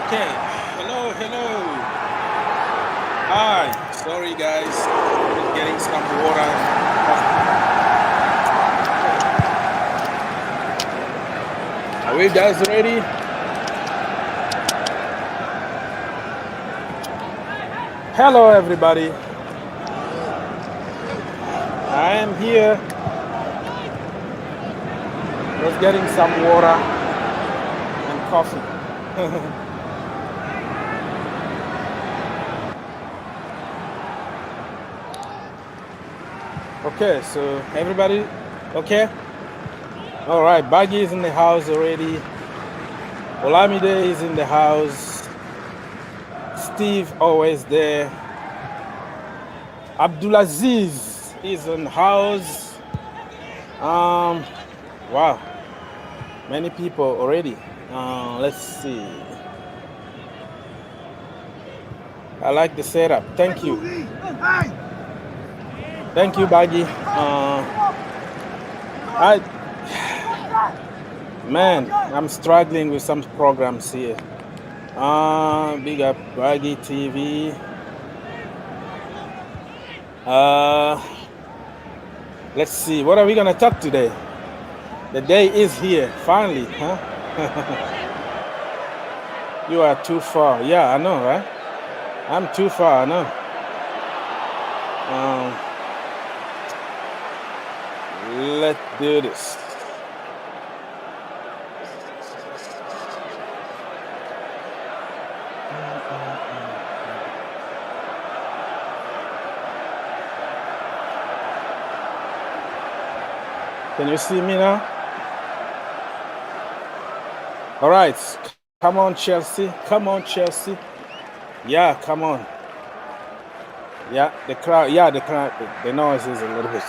Okay, hello. Hi, sorry guys, just getting some water. Are we guys ready? Hello everybody. I am here. Just getting some water and coffee. Okay, so everybody okay? All right, Baggy is in the house already. Olamide is in the house. Steve always there. Abdulaziz is in the house. Wow, many people already. Let's see. I like the setup. Thank you. Thank you, Baggy. Man, I'm struggling with some programs here. Big up Baggy TV. Let's see. What are we gonna talk today? The day is here, finally, huh? You are too far. Yeah, I know, right? I'm too far, I know. Let's do this. Can you see me now? All right. Come on, Chelsea. Come on, Chelsea. Yeah, come on. Yeah, the crowd. Yeah, the crowd. The noise is a little bit,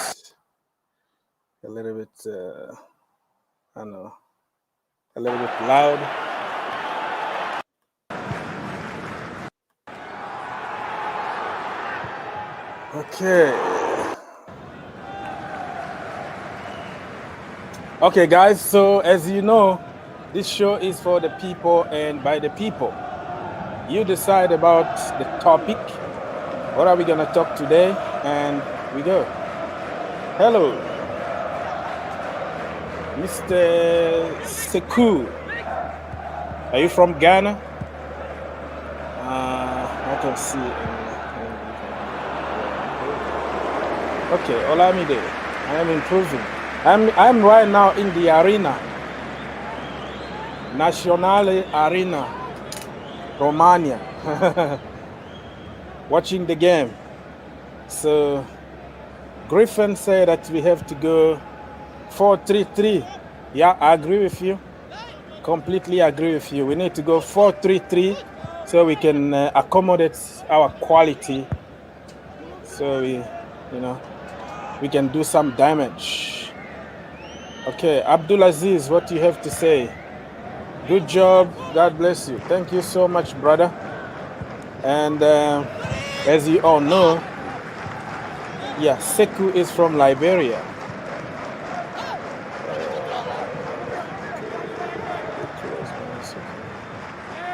I don't know, a little bit loud. Okay. Okay, guys. So as you know, this show is for the people and by the people. You decide about the topic. What are we gonna talk today? And we go. Hello, Mr. Sekou. Are you from Ghana? I can see. Okay, Olamide. I am improving. I'm right now in the arena, Nationale Arena, Romania, watching the game. So Griffin said that we have to go 4-3-3. Yeah, I agree with you. Completely agree with you. We need to go 4-3-3 so we can accommodate our quality. So we can do some damage. Okay, Abdulaziz, what do you have to say? Good job. God bless you. Thank you so much, brother. And as you all know, yeah, Sekou is from Liberia.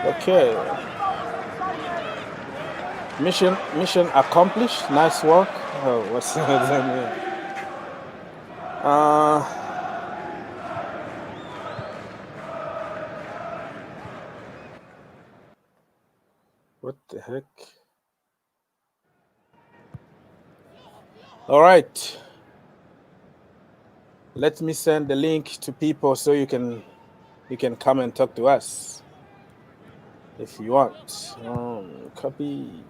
Okay. Mission accomplished. Nice work. Oh, what's that mean? What the heck? All right. Let me send the link to people so you can come and talk to us if you want. Copy.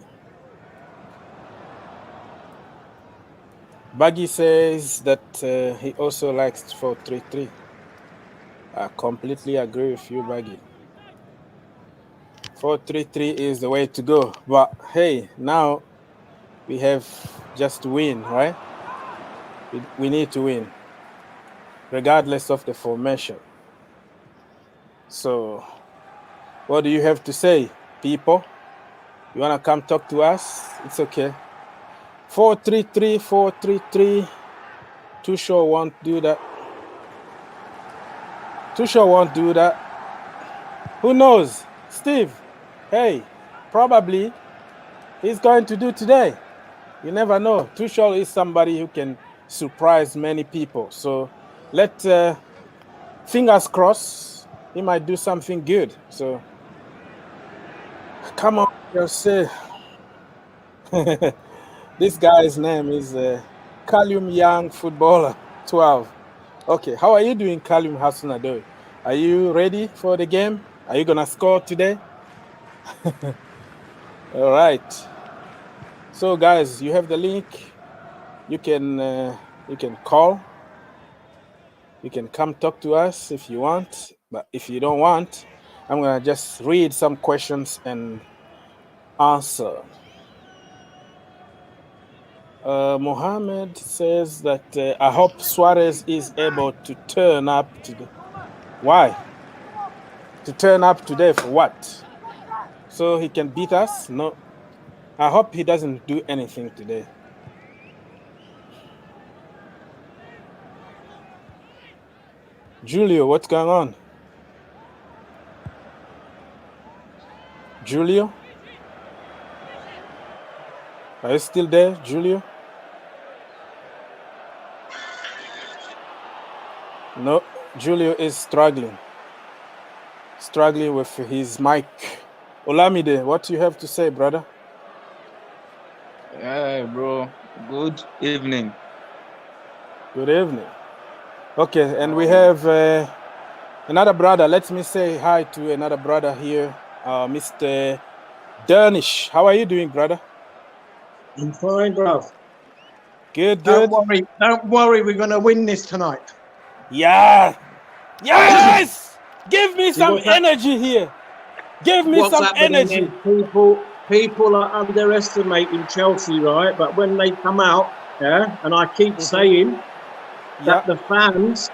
Baggy says that he also likes 4-3-3. I completely agree with you, Baggy. 4-3-3 is the way to go. But hey, now we have just to win, right? We need to win, regardless of the formation. So, what do you have to say, people? You want to come talk to us? It's okay. 4-3-3, 4-3-3. Tuchel won't do that. Tuchel won't do that. Who knows? Steve, hey, probably he's going to do today. You never know. Tuchel is somebody who can surprise many people. So fingers crossed, he might do something good. So come on, Jose. This guy's name is Callum Young Footballer 12. Okay, how are you doing, Callum Hassanadoi? Are you ready for the game? Are you gonna score today? All right. So, guys, you have the link. You can call. You can come talk to us if you want. But if you don't want, I'm gonna just read some questions and answer. Mohammed says that I hope Suarez is able to turn up today. Why? To turn up today for what? So he can beat us? No. I hope he doesn't do anything today. Julio, what's going on? Julio? Are you still there, Julio? No, Julio is struggling. Struggling with his mic. Olamide, what do you have to say, brother? Yeah, bro. Good evening. Good evening. Okay, and we have another brother. Let me say hi to another brother here, Mr. Dernish. How are you doing, brother? I'm fine, bro. Good, good. Don't worry. We're going to win this tonight. Yeah. Yes! Give me some energy here. Give me some energy. People are underestimating Chelsea, right? But when they come out, yeah, and I keep saying that the fans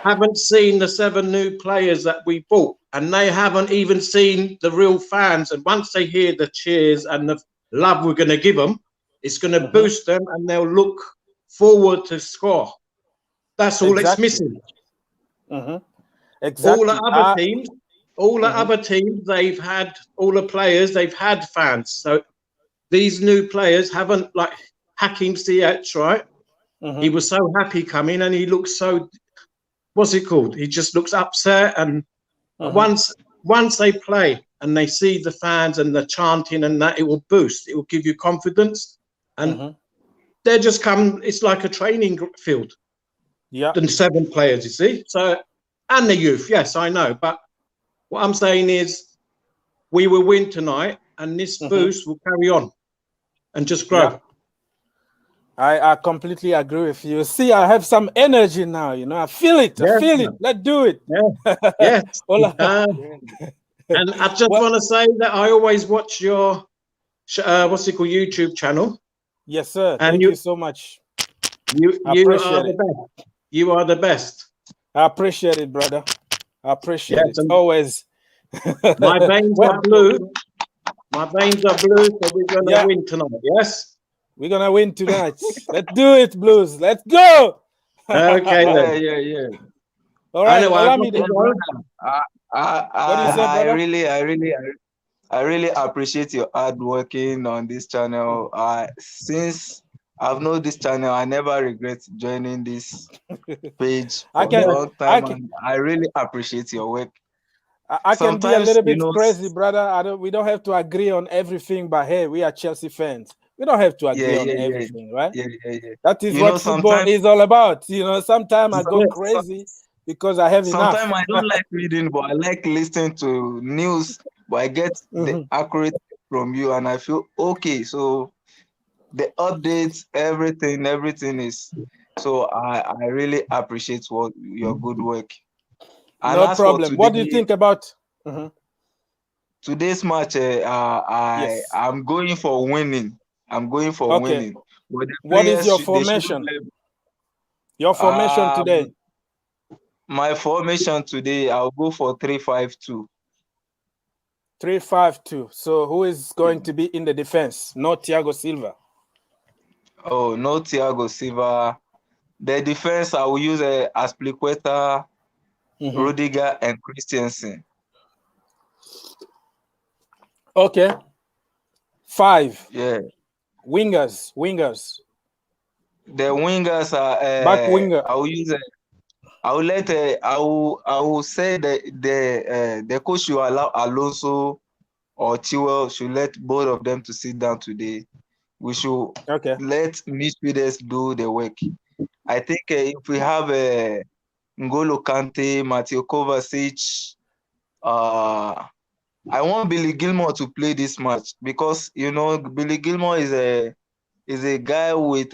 haven't seen the 7 new players that we bought, and they haven't even seen the real fans. And once they hear the cheers and the love we're going to give them, it's going to boost them, and they'll look forward to score. That's all it's missing. Exactly. All the other teams, they've had all the players, they've had fans. So these new players haven't, like Hakim Ziyech, right? He was so happy coming, and he looks so, what's it called? He just looks upset. And once they play and they see the fans and the chanting and that, it will boost. It will give you confidence. And they just come. It's like a training field. Yeah. And 7 players, you see. So, and the youth, yes, I know. But what I'm saying is, we will win tonight, and this boost will carry on and just grow. Yeah. I completely agree with you. See, I have some energy now. You know, I feel it. I feel it. Let's do it. Yeah. Yes. And I just want to say that I always watch your what's it called, YouTube channel. Yes, sir. Thank you so much. You are the best. You are the best. I appreciate it, brother. I appreciate it. Always. My veins are blue. My veins are blue, so we're gonna win tonight. Yes. We're gonna win tonight. Let's do it, Blues. Let's go. Okay. Yeah. All right. I really appreciate your hard working on this channel. Since I've known this channel, I never regret joining this page for a long time. And I really appreciate your work. I can be a little bit crazy, brother. We don't have to agree on everything, but hey, we are Chelsea fans. We don't have to agree on everything, right? Yeah. That is what football is all about. You know, sometimes I go crazy because I have enough. Sometimes I don't like reading, but I like listening to news. But I get the accurate from you, and I feel okay. So the updates, everything is. So I really appreciate your good work. And no as problem. for What do you today, think about? today's match, Yes. I'm going for winning. I'm going for Okay. winning. But the What is players your they shouldn't formation? play. Your formation today? My formation today, I'll go for 3-5-2. 3-5-2. So who is going to be in the defense? No Thiago Silva. Oh, no Thiago Silva. The defense, I will use Aspilicueta, Rudiger, and Christensen. Okay. 5. Yeah. Wingers. The wingers are. Back winger. I will use. I will let. I will say the coach should allow Alonso or Chilwell should let both of them to sit down today. We should let midfielders do the work. I think if we have N'Golo Kante, Mateo Kovacic, I want Billy Gilmore to play this match because Billy Gilmore is a guy with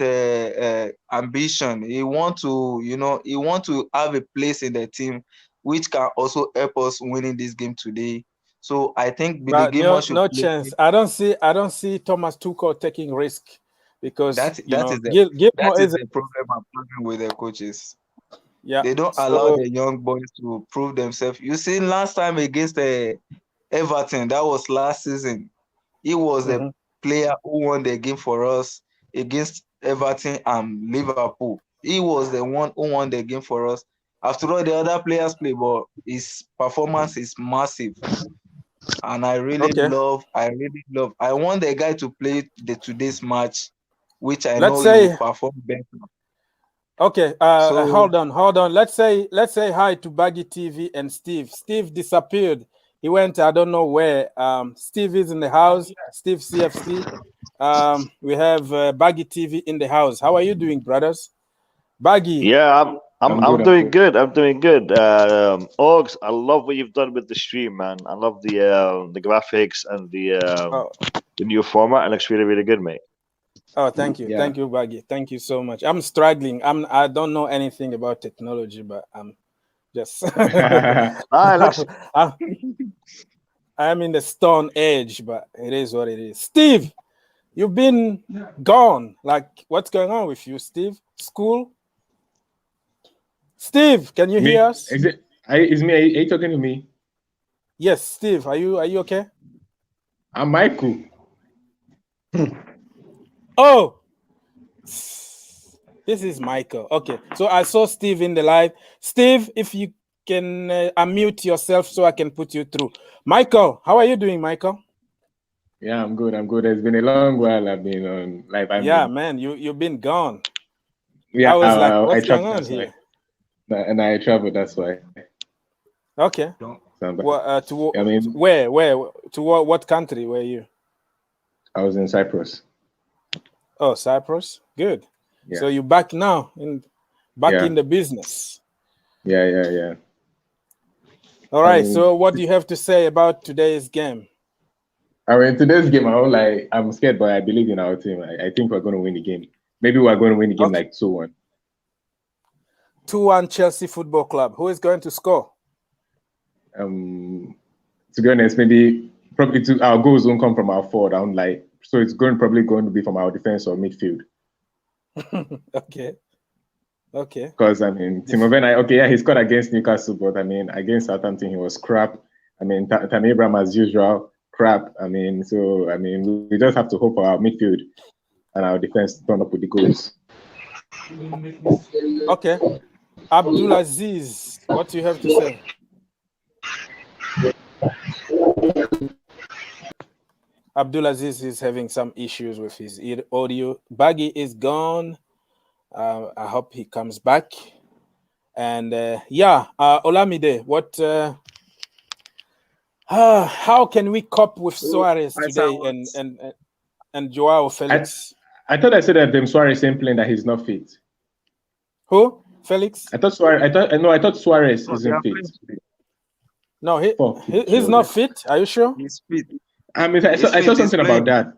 ambition. He want to have a place in the team, which can also help us winning this game today. So I think Billy Gilmore should no play. chance. I don't see Thomas Tuchel taking risk because that is Gilmore is the problem I'm having with the coaches. Yeah, they don't allow the young boys to prove themselves. You see, last time against Everton, that was last season. He was the player who won the game for us against Everton and Liverpool. He was the one who won the game for us. After all, the other players play, but his performance is massive. And I really love. I want the guy to play today's match, which I know he will perform better. Okay, hold on. Let's say hi to Baggy TV and Steve. Steve disappeared. He went, I don't know where. Steve is in the house. Steve CFC. We have Baggy TV in the house. How are you doing, brothers? Baggy. Yeah, I'm doing good. I'm doing good. Orgs, I love what you've done with the stream, man. I love the graphics and the new format. It looks really, really good, mate. Oh, thank you. Thank you, Baggy. Thank you so much. I'm struggling. I don't know anything about technology, but I'm just I'm in the stone age, but it is what it is. Steve, you've been gone. Like, what's going on with you, Steve? School? Steve, can you hear us? Is me? Are you talking to me? Yes, Steve. Are you okay? I'm Michael. Oh, this is Michael. Okay, so I saw Steve in the live. Steve, if you can unmute yourself so I can put you through. Michael, how are you doing, Michael? Yeah, I'm good. It's been a long while. I've been on live. Man, you've been gone. Yeah, I was like, what's going on here? And I traveled. That's why. Okay. Where? To what country were you? I was in Cyprus. Oh, Cyprus. Good. Yeah. So you're back now, in the business. Yeah. All right. So what do you have to say about today's game? Today's game, I'm scared, but I believe in our team. I think we're going to win the game. Maybe we're going to win the game like 2-1. 2-1 Chelsea Football Club. Who is going to score? To be honest, probably our goals won't come from our forward. So it's probably going to be from our defense or midfield. Okay. Because Timo Werner, he scored against Newcastle, but against Southampton he was crap. Tammy Abraham as usual, crap. We just have to hope for our midfield and our defense to turn up with the goals. Okay. Abdulaziz, what do you have to say? Abdulaziz is having some issues with his audio. Baggy is gone. I hope he comes back. And Olamide, what? How can we cope with Suarez today and Joao Felix? I thought I said that Suarez ain't playing, that he's not fit. Who? Felix? I thought Suarez isn't fit. No, he's not fit. Are you sure? He's fit. I saw something about that.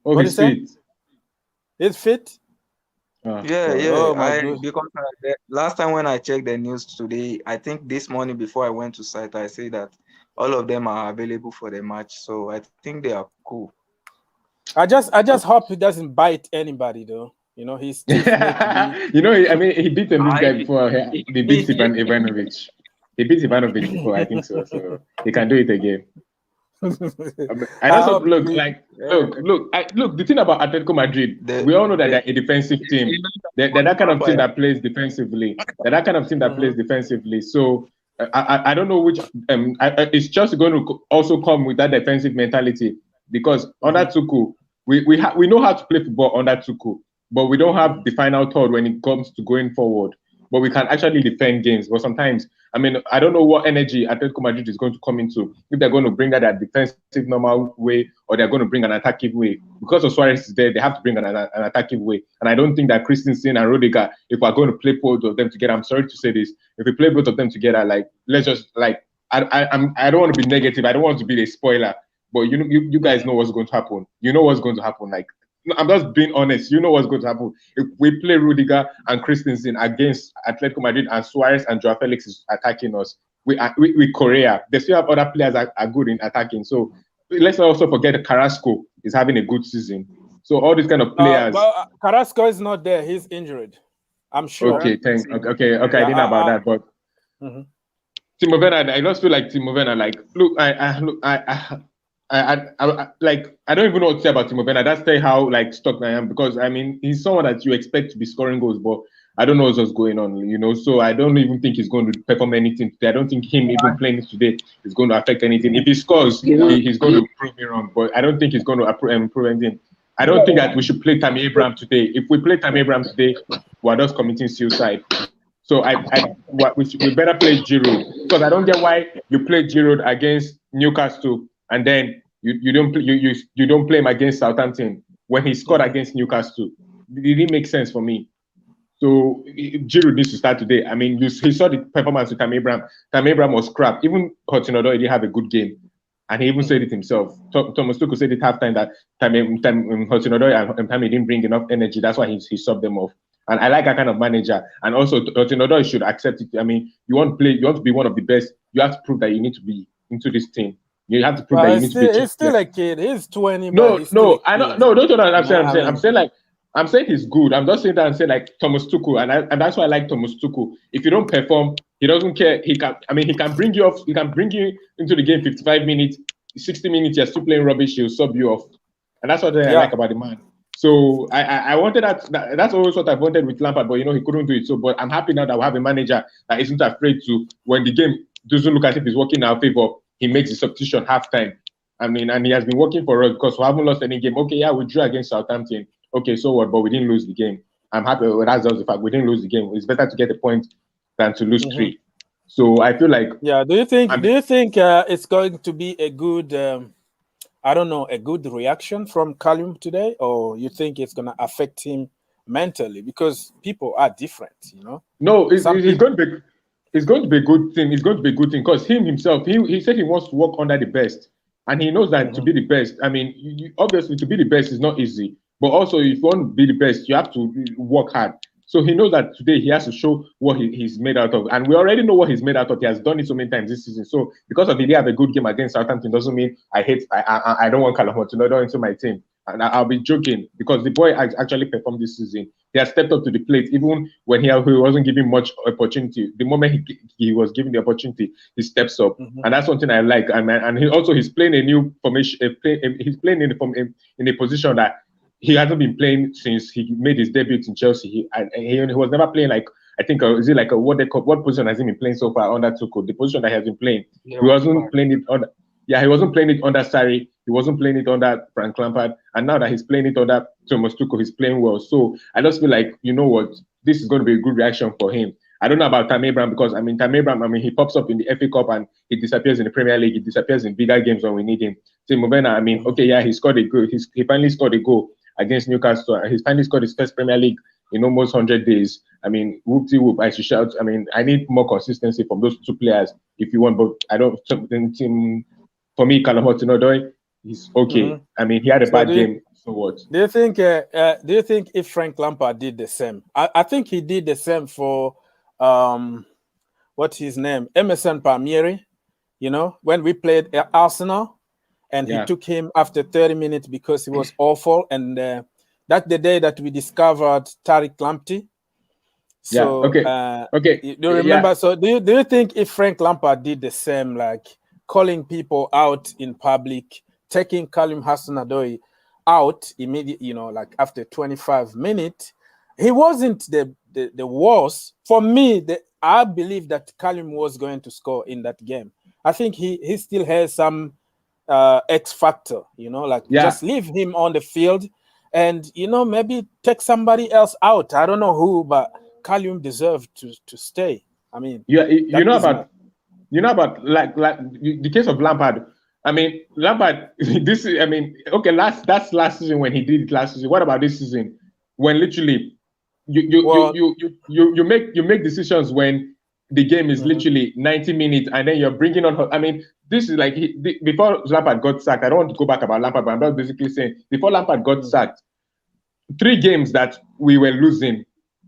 Oh, he's fit. He's fit? Because last time when I checked the news today, I think this morning before I went to site, I say that all of them are available for the match. So I think they are cool. I just hope he doesn't bite anybody though. You know, he's stiff you know, I mean, he beat this guy before. He beat Ivanovic. He beat Ivanovic before, I think so. So he can do it again. And also, look. The thing about Atletico Madrid, we all know that they're a defensive team. They're that kind of team that plays defensively. So I don't know which. It's just going to also come with that defensive mentality because under Tuchel, we know how to play football under Tuchel, but we don't have the final thought when it comes to going forward. But we can actually defend games. But sometimes, I mean, I don't know what energy Atletico Madrid is going to come into. If they're going to bring that defensive normal way or they're going to bring an attacking way. Because of Suarez is there, they have to bring an attacking way. And I don't think that Christensen and Rudiger, if we're going to play both of them together, I'm sorry to say this, if we play both of them together, like, let's just, like, I don't want to be negative. I don't want to be a spoiler. But you guys know what's going to happen. You know what's going to happen. Like, I'm just being honest. You know what's going to happen. If we play Rudiger and Christensen against Atletico Madrid and Suarez and Joao Felix is attacking us, we Korea. They still have other players that are good in attacking. So let's also forget that Carrasco is having a good season. So all these kind of players. Carrasco is not there. He's injured. I'm sure. Okay, thanks. Okay. I didn't know about that, but Timo Werner, I just feel like Timo Werner. Like, look, I don't even know what to say about Timo Werner. That's how like stuck I am because I mean he's someone that you expect to be scoring goals, but I don't know what's going on, you know. So I don't even think he's going to perform anything today. I don't think him even playing today is going to affect anything. If he scores, he's going to prove me wrong, but I don't think he's going to improve anything. I don't think that we should play Tammy Abraham today. If we play Tammy Abraham today, we're just committing suicide. So we better play Giroud because I don't get why you play Giroud against Newcastle. And then you don't play him against Southampton when he scored against Newcastle. It didn't make sense for me. So Giroud needs to start today. I mean, he saw the performance with Tammy Abraham. Tammy Abraham was crap. Even Hudson-Odoi didn't have a good game, and he even said it himself. Thomas Tuchel said at halftime that Hudson-Odoi and Tammy didn't bring enough energy. That's why he subbed them off. And I like that kind of manager. And also Hudson-Odoi should accept it. I mean, you want to be one of the best. You have to prove that you need to be into this team. You have to prove that you need to be. He's still a kid. He's 20. No, don't understand. I'm saying he's good. I'm just saying that I'm saying like Thomas Tuchel, and that's why I like Thomas Tuchel. If you don't perform, he doesn't care. He can bring you off. He can bring you into the game 55 minutes, 60 minutes. You're still playing rubbish. He'll sub you off, and that's what I like about the man. So I wanted that. That's always what I wanted with Lampard, but he couldn't do it. So, but I'm happy now that we have a manager that isn't afraid to, when the game doesn't look as if it's working in our favor, he makes the substitution halftime. I mean, and he has been working for us because we haven't lost any game. Okay, yeah, we drew against Southampton. Okay, so what? But we didn't lose the game. I'm happy. That's just the fact. We didn't lose the game. It's better to get a point than to lose 3. So I feel like. Yeah. Do you think it's going to be a good, a good reaction from Callum today, or you think it's going to affect him mentally because people are different? No, it's going to be. It's going to be a good thing. It's going to be a good thing because himself, he said he wants to work under the best. And he knows that to be the best, I mean, obviously to be the best is not easy. But also, if you want to be the best, you have to work hard. So he knows that today he has to show what he's made out of. And we already know what he's made out of. He has done it so many times this season. So because of he didn't have a good game against Southampton doesn't mean I don't want Callum Hudson-Odoi into my team. And I'll be joking because the boy actually performed this season. He has stepped up to the plate even when he wasn't given much opportunity. The moment he was given the opportunity, he steps up, and that's something I like. And he's playing a new formation. He's playing in a position that he hasn't been playing since he made his debut in Chelsea. He was never playing like, I think, is it like what position has he been playing so far under Tuchel? The position that he has been playing, he wasn't playing it on. Yeah, he wasn't playing it under Sarri. He wasn't playing it under Frank Lampard. And now that he's playing it under Thomas Tuchel, he's playing well. So I just feel like, you know what, this is going to be a good reaction for him. I don't know about Tammy Abraham because, Tammy Abraham, he pops up in the FA Cup and he disappears in the Premier League. He disappears in bigger games when we need him. Timo Werner, he scored a goal. He finally scored a goal against Newcastle. He's finally scored his first Premier League in almost 100 days. Whoop-de-whoop, I should shout. I need more consistency from those two players if you want, but I don't think for me, Callum Hudson-Odoi, he's okay. He had a bad game. So what? Do you think if Frank Lampard did the same? I think he did the same for what's his name? Emerson Palmieri, you know, when we played Arsenal and he took him after 30 minutes because he was awful. And that's the day that we discovered Tariq Lamptey. So, okay. Do you remember? So, do you think if Frank Lampard did the same, like calling people out in public, taking Karim Hudson-Odoi out immediately, you know, like after 25 minutes, he wasn't the worst. For me, I believe that Karim was going to score in that game. I think he still has some X factor, you know, like just leave him on the field and, you know, maybe take somebody else out. I don't know who, but Karim deserved to stay. I mean, you know about like the case of Lampard. I mean, Lampard. This is, I mean, okay, that's last season when he did it last season. What about this season when literally you make decisions when the game is literally 90 minutes and then you're bringing on. I mean, this is like before Lampard got sacked. I don't want to go back about Lampard, but I'm just basically saying before Lampard got sacked, 3 games that we were losing.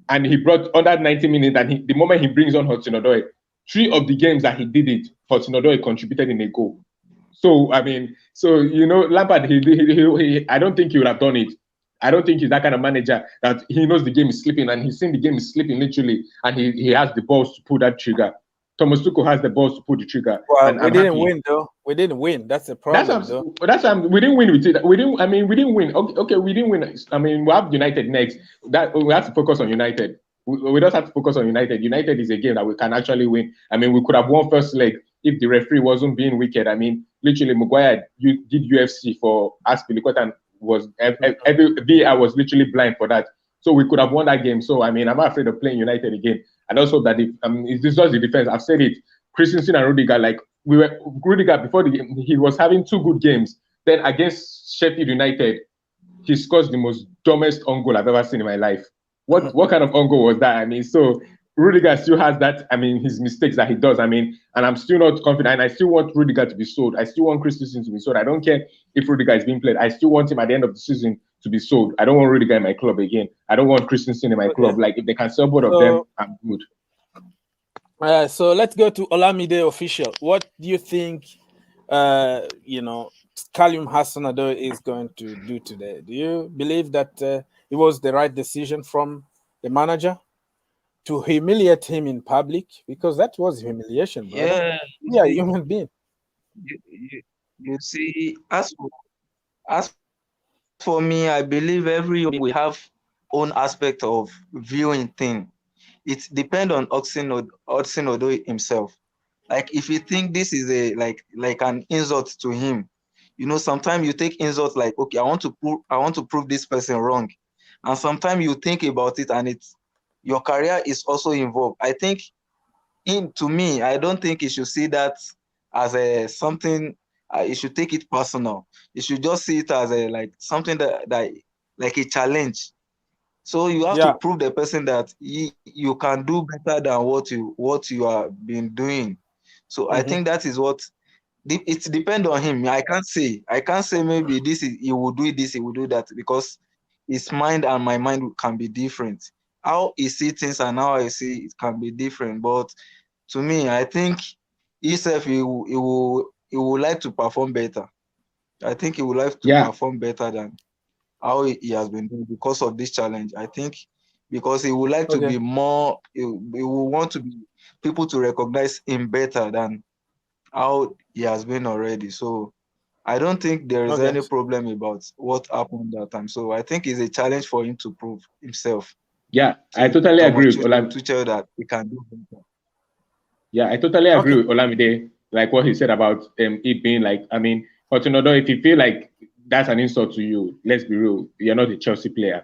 And he brought under 90 minutes, and the moment he brings on Hudson-Odoi, 3 of the games that he did it, Hudson-Odoi contributed in a goal. So I mean, you know, Lampard, he I don't think he would have done it. I don't think he's that kind of manager that he knows the game is slipping, and he's seen the game is slipping literally, and he has the balls to pull that trigger. Thomas Tuchel has the balls to pull the trigger. Well, we didn't win though. We didn't win. That's the problem. That's we didn't win with it. We didn't win. Okay, we didn't win. I mean, we have United next. That we have to focus on United. We just have to focus on United. United is a game that we can actually win. I mean, we could have won first leg if the referee wasn't being wicked. I mean, literally, Maguire did UFC for Aspilicueta and was every VAR was literally blind for that. So we could have won that game. So I mean, I'm not afraid of playing United again. And also that if this was the defense, I've said it. Christensen and Rudiger, like Rudiger before the game, he was having 2 good games. Then against Sheffield United, he scores the most dumbest own goal I've ever seen in my life. What kind of own goal was that? I mean, so Rudiger still has that. I mean, his mistakes that he does. I mean, and I'm still not confident. And I still want Rudiger to be sold. I still want Christensen to be sold. I don't care if Rudiger is being played. I still want him at the end of the season to be sold. I don't want Rudiger in my club again. I don't want Christensen in my club. Like, if they can sell both of them, I'm good. So let's go to Olamide Official. What do you think, you know, Karim Hudson-Odoi is going to do today? Do you believe that it was the right decision from the manager to humiliate him in public? Because that was humiliation, brother. Yeah, human being. You see, as for me, I believe everyone will have own aspect of viewing thing. It depends on Hudson-Odoi himself. Like, if you think this is like an insult to him, you know, sometimes you take insults like, okay, I want to prove this person wrong, and sometimes you think about it and your career is also involved. I think, to me, I don't think you should see that as something. You should take it personal. You should just see it as something that like a challenge. So you have to prove the person that you can do better than what you have been doing. So I think that is what it depends on him. I can't say maybe he will do this, he will do that, because his mind and my mind can be different. How he see things and how I see it can be different. But to me, I think himself he will like to perform better. I think he would like to perform better than how he has been doing because of this challenge. I think because he would like to be more, he will want to be people to recognize him better than how he has been already. So I don't think there is any problem about what happened that time. So I think it's a challenge for him to prove himself. Yeah, I totally agree with Olamide. To tell that he can do better. Yeah, I totally agree with Olamide, like what he said about it being like, I mean, Hudson-Odoi, if you feel like that's an insult to you, let's be real, you're not a Chelsea player.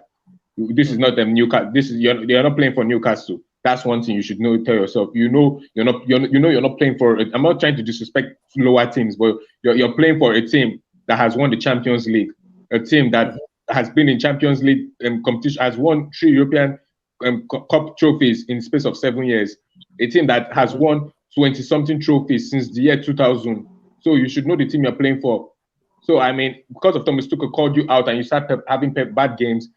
This is not Newcastle. You're not playing for Newcastle. That's one thing you should know. Tell yourself, you're not playing for. I'm not trying to disrespect lower teams, but you're playing for a team that has won the Champions League, a team that has been in Champions League competition, has won 3 European Cup trophies in the space of 7 years, a team that has won 20-something trophies since the year 2000. So you should know the team you're playing for. So, I mean, because of Thomas Tuchel called you out and you start having bad games,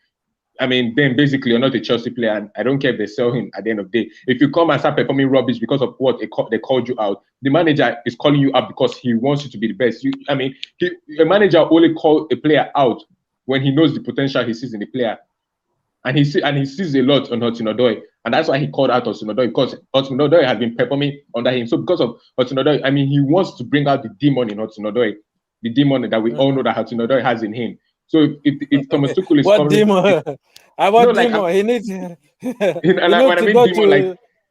I mean, then basically you're not a Chelsea player, and I don't care if they sell him at the end of the day. If you come and start performing rubbish because of what they called you out, the manager is calling you out because he wants you to be the best. A manager only calls a player out when he knows the potential he sees in the player. And he sees a lot on Hudson-Odoi, and that's why he called out Hudson-Odoi, because Hudson-Odoi has been performing under him. So because of Hudson-Odoi, I mean, he wants to bring out the demon in Hudson-Odoi, the demon that we all know that Hudson-Odoi has in him. So if Thomas Tuchel is what demon? Demon? He needs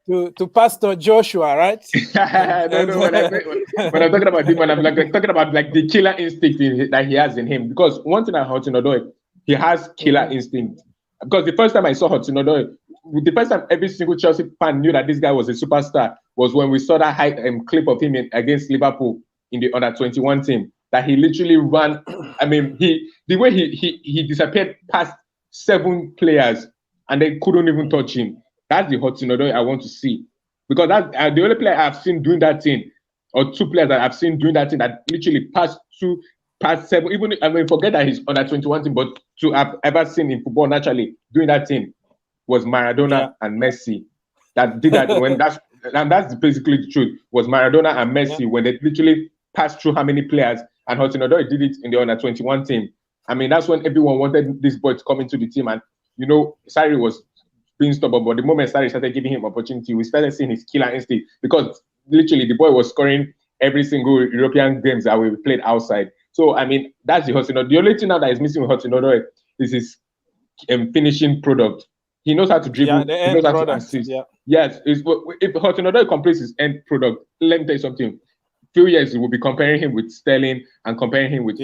to Pastor Joshua, right? No. When I'm talking about demon, I'm talking about the killer instinct that he has in him. Because one thing about Hudson-Odoi, he has killer instinct. Because the first time I saw Hudson-Odoi, the first time every single Chelsea fan knew that this guy was a superstar was when we saw that clip of him against Liverpool in the under-21 team. That he literally ran. I mean, the way he disappeared past 7 players and they couldn't even touch him. That's the Hudson-Odoi I want to see, because that's the only player I've seen doing that thing, or 2 players that I've seen doing that thing that literally past 7. Even I mean, forget that he's on that 21 team, but to have ever seen in football naturally doing that thing was Maradona and Messi that did that. And that's basically the truth. Was Maradona and Messi when they literally passed through how many players. And Hudson-Odoi did it in the under-21 team. I mean, that's when everyone wanted this boy to come into the team. And, Sarri was being stubborn. But the moment Sarri started giving him opportunity, we started seeing his killer instinct. Because literally, the boy was scoring every single European games that we played outside. So, I mean, that's the Hudson-Odoi. The only thing now that is missing with Hudson-Odoi is his finishing product. He knows how to dribble. He knows how to assist. Yeah. Yes. If Hudson-Odoi completes his end product, let me tell you something. Few years we'll be comparing him with Sterling and comparing him with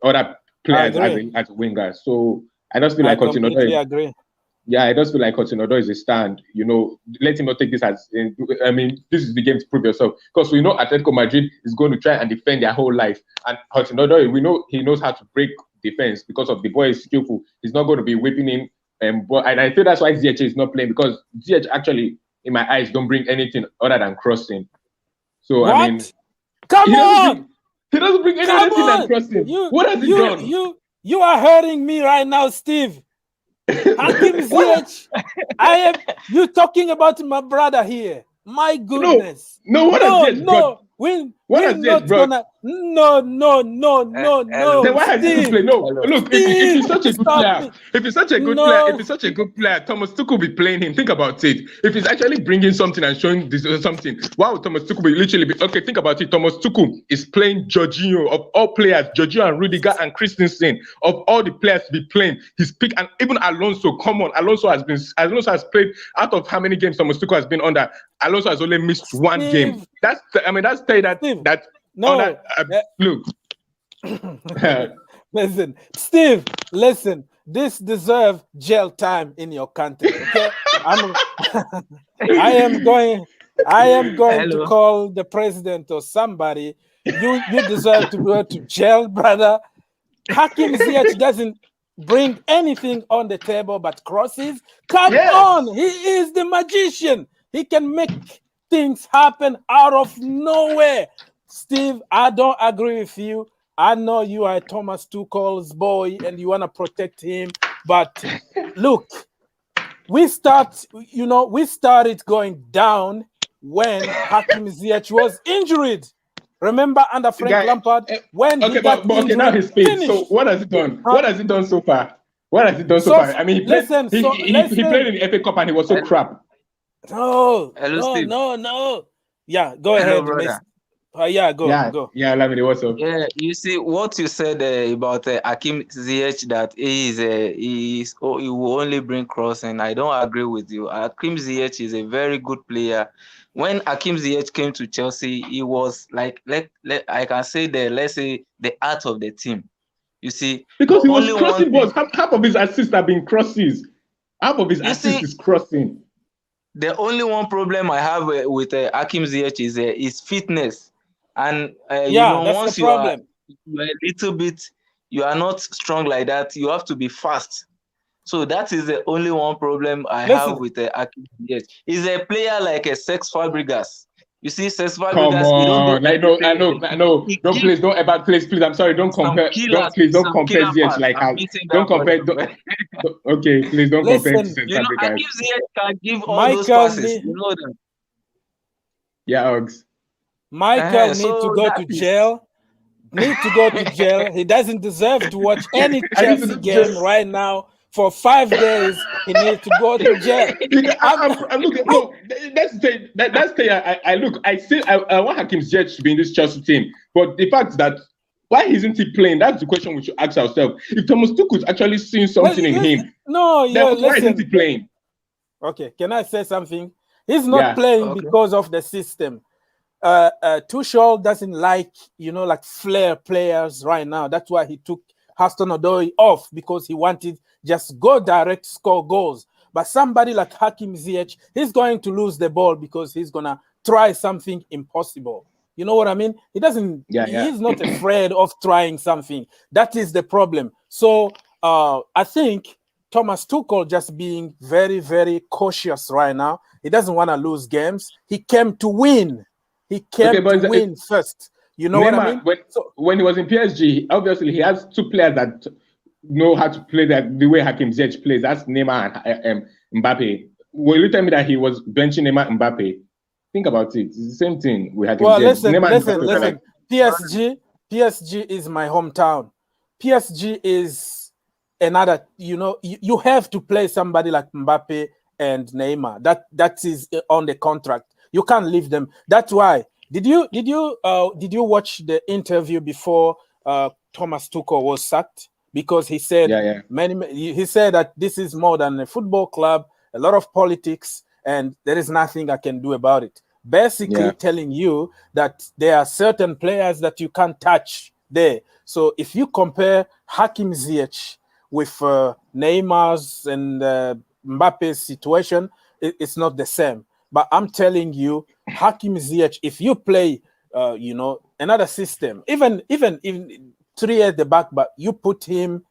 other players as a winger. So I just feel like Hudson-Odoi. Agree. Yeah, I just feel like Hudson-Odoi is a stand. Let him not take this as. I mean, this is the game to prove yourself, because we know Atletico Madrid is going to try and defend their whole life, and Hudson-Odoi, we know he knows how to break defense because of the boy is skillful. He's not going to be whipping him. And I feel that's why Ziyech is not playing, because Ziyech actually, in my eyes, don't bring anything other than crossing. So what? I mean, come on! He doesn't bring anything than crossing. What has he done? You are hurting me right now, Steve. Hakim Ziyech. You talking about my brother here? My goodness. No. What has Ziyech brought? What has Ziyech brought? No. Then why has he played? No, look, if he's such a good player, if he's such a good player, Thomas Tuchel will be playing him. Think about it. If he's actually bringing something and showing this something, why would Thomas Tuchel be okay? Think about it. Thomas Tuchel is playing Jorginho of all players, Jorginho and Rudiger and Christensen of all the players to be playing. He's picked, and even Alonso. Come on, Alonso has played out of how many games Thomas Tuchel has been under. Alonso has only missed 1 game. That's telling that. No, look. Listen, Steve. Listen, this deserves jail time in your country. Okay, I am going to call the president or somebody. You deserve to go to jail, brother. Hakim Ziyech doesn't bring anything on the table but crosses. Come on, he is the magician. He can make things happen out of nowhere. Steve, I don't agree with you. I know you are Thomas Tuchel's boy and you want to protect him. But look, we started going down when Hakim Ziyech was injured. Remember under Frank Lampard when he got injured, now he's finished. So what has he done? What has he done so far? I mean, he played in the FA Cup and he was so crap. No. Yeah, go ahead, brother. Go. Yeah, Lamine, what's up? Yeah, you see what you said about Hakim Ziyech, that he will only bring crossing. I don't agree with you. Hakim Ziyech is a very good player. When Hakim Ziyech came to Chelsea, he was like, I can say let's say the heart of the team. You see, because he was crossing balls. Half of his assists have been crosses. Half of his assists is crossing. The only one problem I have with Hakim Ziyech is his fitness, and once you are a little bit, you are not strong like that. You have to be fast. So that is the only one problem I have with Hakim Ziyech. He's a player like a Cesc Fabregas. You see, Cesc Fabregas, Come he don't do on, like I know. Don't please, don't ever, please. I'm sorry, don't compare. Don't compare Ziyech like how. Don't compare. Okay, please don't compare to Cesc Fabregas. Hakim Ziyech can give all those passes. You know that. Yeah, Ogs. Michael needs to go to jail. He doesn't deserve to watch any Chelsea game right now for 5 days. He needs to go to jail. I'm looking. No, that's the. I look. I want Hakim Ziyech to be in this Chelsea team, but the fact that why isn't he playing? That's the question we should ask ourselves. If Thomas Tuchel is actually seeing something in him, why isn't he playing? Okay, can I say something? He's not playing because of the system. Tuchel doesn't like, like flair players right now. That's why he took Hudson-Odoi off, because he wanted just go direct, score goals. But somebody like Hakim Ziyech, he's going to lose the ball because he's gonna try something impossible. You know what I mean? He doesn't. He's not afraid of trying something. That is the problem. So I think Thomas Tuchel just being very, very cautious right now. He doesn't want to lose games. He came to win. He came to win first. You know what I mean? When he was in PSG, obviously he has two players that know how to play the way Hakim Ziyech plays. That's Neymar and Mbappe. Will you tell me that he was benching Neymar and Mbappe? Think about it. It's the same thing with Hakim Ziyech. Listen. PSG is my hometown. PSG is another. You have to play somebody like Mbappe and Neymar. That is on the contract. You can't leave them. That's why. Did you watch the interview before Thomas Tuchel was sacked? Because he said he said that this is more than a football club, a lot of politics, and there is nothing I can do about it. Basically telling you that there are certain players that you can't touch there. So if you compare Hakim Ziyech with Neymar's and Mbappe's situation, it's not the same. But I'm telling you, Hakim Ziyech, if you play, another system, even 3 at the back, but you put him,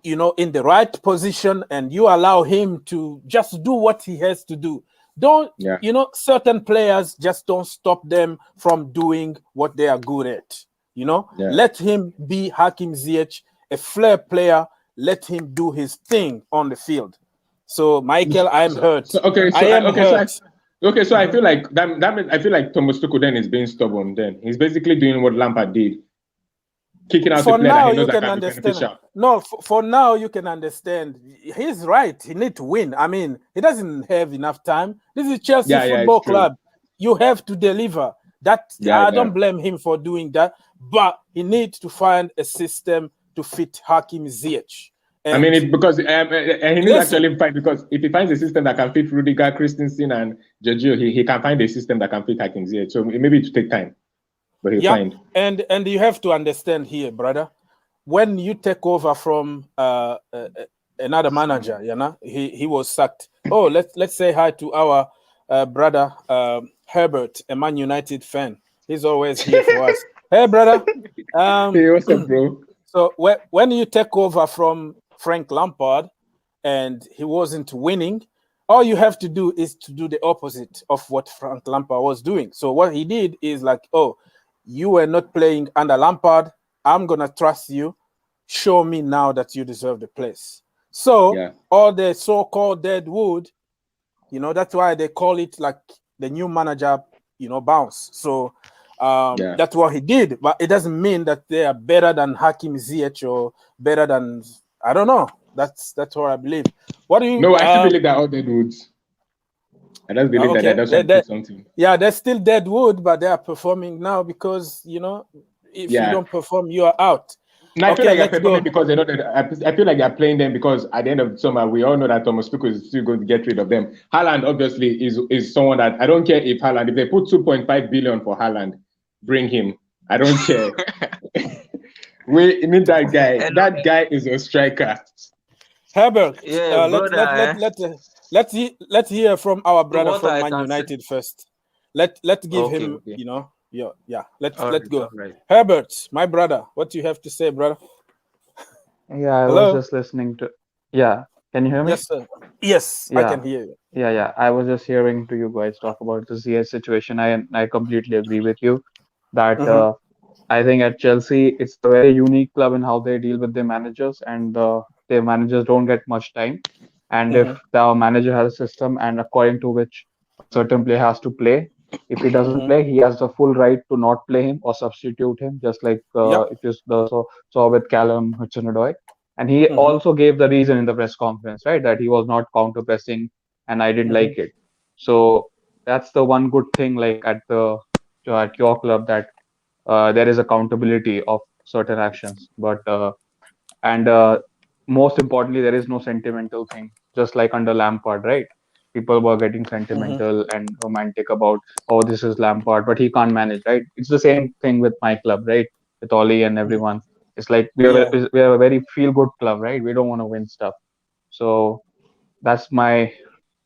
in the right position and you allow him to just do what he has to do. Certain players just don't stop them from doing what they are good at. Let him be Hakim Ziyech, a flair player. Let him do his thing on the field. So, Michael, I'm hurt. So I feel like I feel like Thomas Tuchel then is being stubborn. Then he's basically doing what Lampard did, kicking out the player that he knows that can be beneficial. No, for now you can understand. He's right. He needs to win. I mean, he doesn't have enough time. This is Chelsea Football Club. You have to deliver. I don't blame him for doing that, but he needs to find a system to fit Hakim Ziyech. And he needs to actually find, because if he finds a system that can fit Rudiger, Christensen, and Giorgio, he can find a system that can fit Hakim Ziyech. So maybe it will take time, but he'll find. And you have to understand here, brother, when you take over from another manager, he was sacked. Oh, let's say hi to our brother Herbert, a Man United fan. He's always here for us. Hey, brother. Hey, what's up, bro? So when you take over from Frank Lampard and he wasn't winning, all you have to do is to do the opposite of what Frank Lampard was doing. So what he did is like, oh, you were not playing under Lampard. I'm going to trust you. Show me now that you deserve the place. So all the so-called dead wood, that's why they call it like the new manager, bounce. So that's what he did. But it doesn't mean that they are better than Hakim Ziyech or better than... I don't know. That's what I believe. What do you? No, I still believe that all dead woods. I just believe that that's something. Yeah, they're still dead wood, but they are performing now because if you don't perform, you are out. No, I feel like they're performing because they know that. I feel like they're playing them because at the end of the summer, we all know that Thomas Tuchel is still going to get rid of them. Haaland obviously is someone that I don't care if they put 2.5 billion for Haaland, bring him. I don't care. We need that guy. That guy is a striker. Herbert, let's hear from our brother from Man United first. Let's give him, let's go. Right. Herbert, my brother, what do you have to say, brother? Yeah, I was just listening to. Yeah, Can you hear me? Yes, sir. Yes, I can hear you. Yeah. I was just hearing to you guys talk about the Ziyech situation. I completely agree with you that I think at Chelsea it's a very unique club in how they deal with their managers, and their managers don't get much time. And if the manager has a system and according to which a certain player has to play, if he doesn't play, he has the full right to not play him or substitute him, just like Yep. if you saw with Callum Hudson-Odoi. And he also gave the reason in the press conference, right, that he was not counter pressing, and I didn't like it. So that's the one good thing, like at your club, that there is accountability of certain actions. But and most importantly, there is no sentimental thing, just like under Lampard, right? People were getting sentimental and romantic about, oh, this is Lampard, but he can't manage, right? It's the same thing with my club, right? With Ollie and everyone. It's like we are a very feel good club, right? We don't want to win stuff. So that's my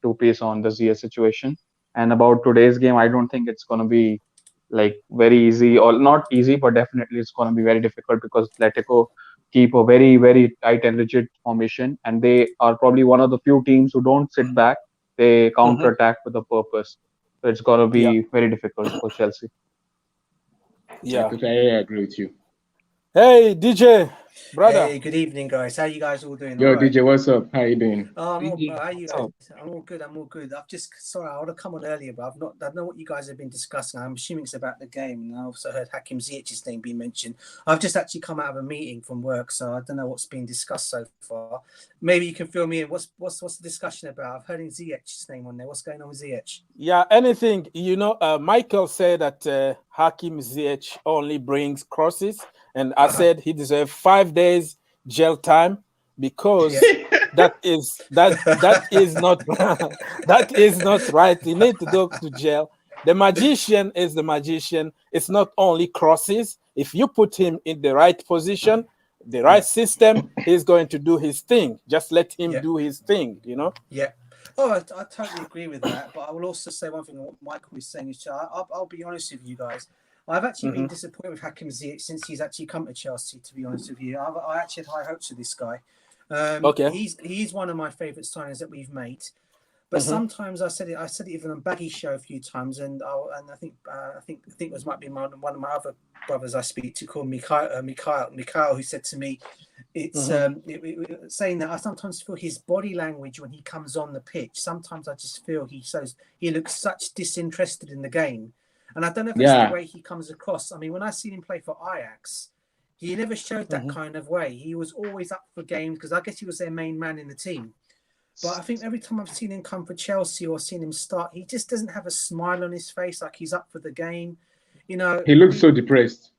two piece on the Ziyech situation. And about today's game, I don't think it's going to be like very easy, or not easy, but definitely it's going to be very difficult because Atletico keep a very, very tight and rigid formation, and they are probably one of the few teams who don't sit back. They counter attack with a purpose. So it's going to be very difficult for Chelsea. Yeah. I agree with you. Hey, DJ, brother. Hey, good evening, guys. How you guys all doing? Yo, all right? DJ, what's up? How you doing? How are you guys? I'm all good. Sorry, I would have come on earlier, but I don't know what you guys have been discussing. I'm assuming it's about the game, and I also heard Hakim Ziyech's name being mentioned. I've just actually come out of a meeting from work, so I don't know what's been discussed so far. Maybe you can fill me in. What's the discussion about? I've heard Ziyech's name on there. What's going on with Ziyech? Yeah, anything. Michael said that Hakim Ziyech only brings crosses, and I said he deserves 5 days jail time because that is not that is not right. He need to go to jail. The magician is the magician. It's not only crosses. If you put him in the right position, the right system, he's going to do his thing. Just let him do his thing, Yeah. Oh, I totally agree with that. But I will also say one thing. What Michael was saying is, I'll be honest with you guys. I've actually been disappointed with Hakim Ziyech since he's actually come to Chelsea. To be honest with you, I actually had high hopes of this guy. He's one of my favourite signings that we've made. But sometimes I said it even on Baggy Show a few times, and I think it was might be one of my other brothers I speak to called Mikhail, who said to me, it's saying that I sometimes feel his body language when he comes on the pitch. Sometimes I just feel he looks such disinterested in the game, and I don't know if it's the way he comes across. I mean, when I seen him play for Ajax, he never showed that kind of way. He was always up for games because I guess he was their main man in the team. But I think every time I've seen him come for Chelsea or seen him start, he just doesn't have a smile on his face, like he's up for the game. He looks so depressed.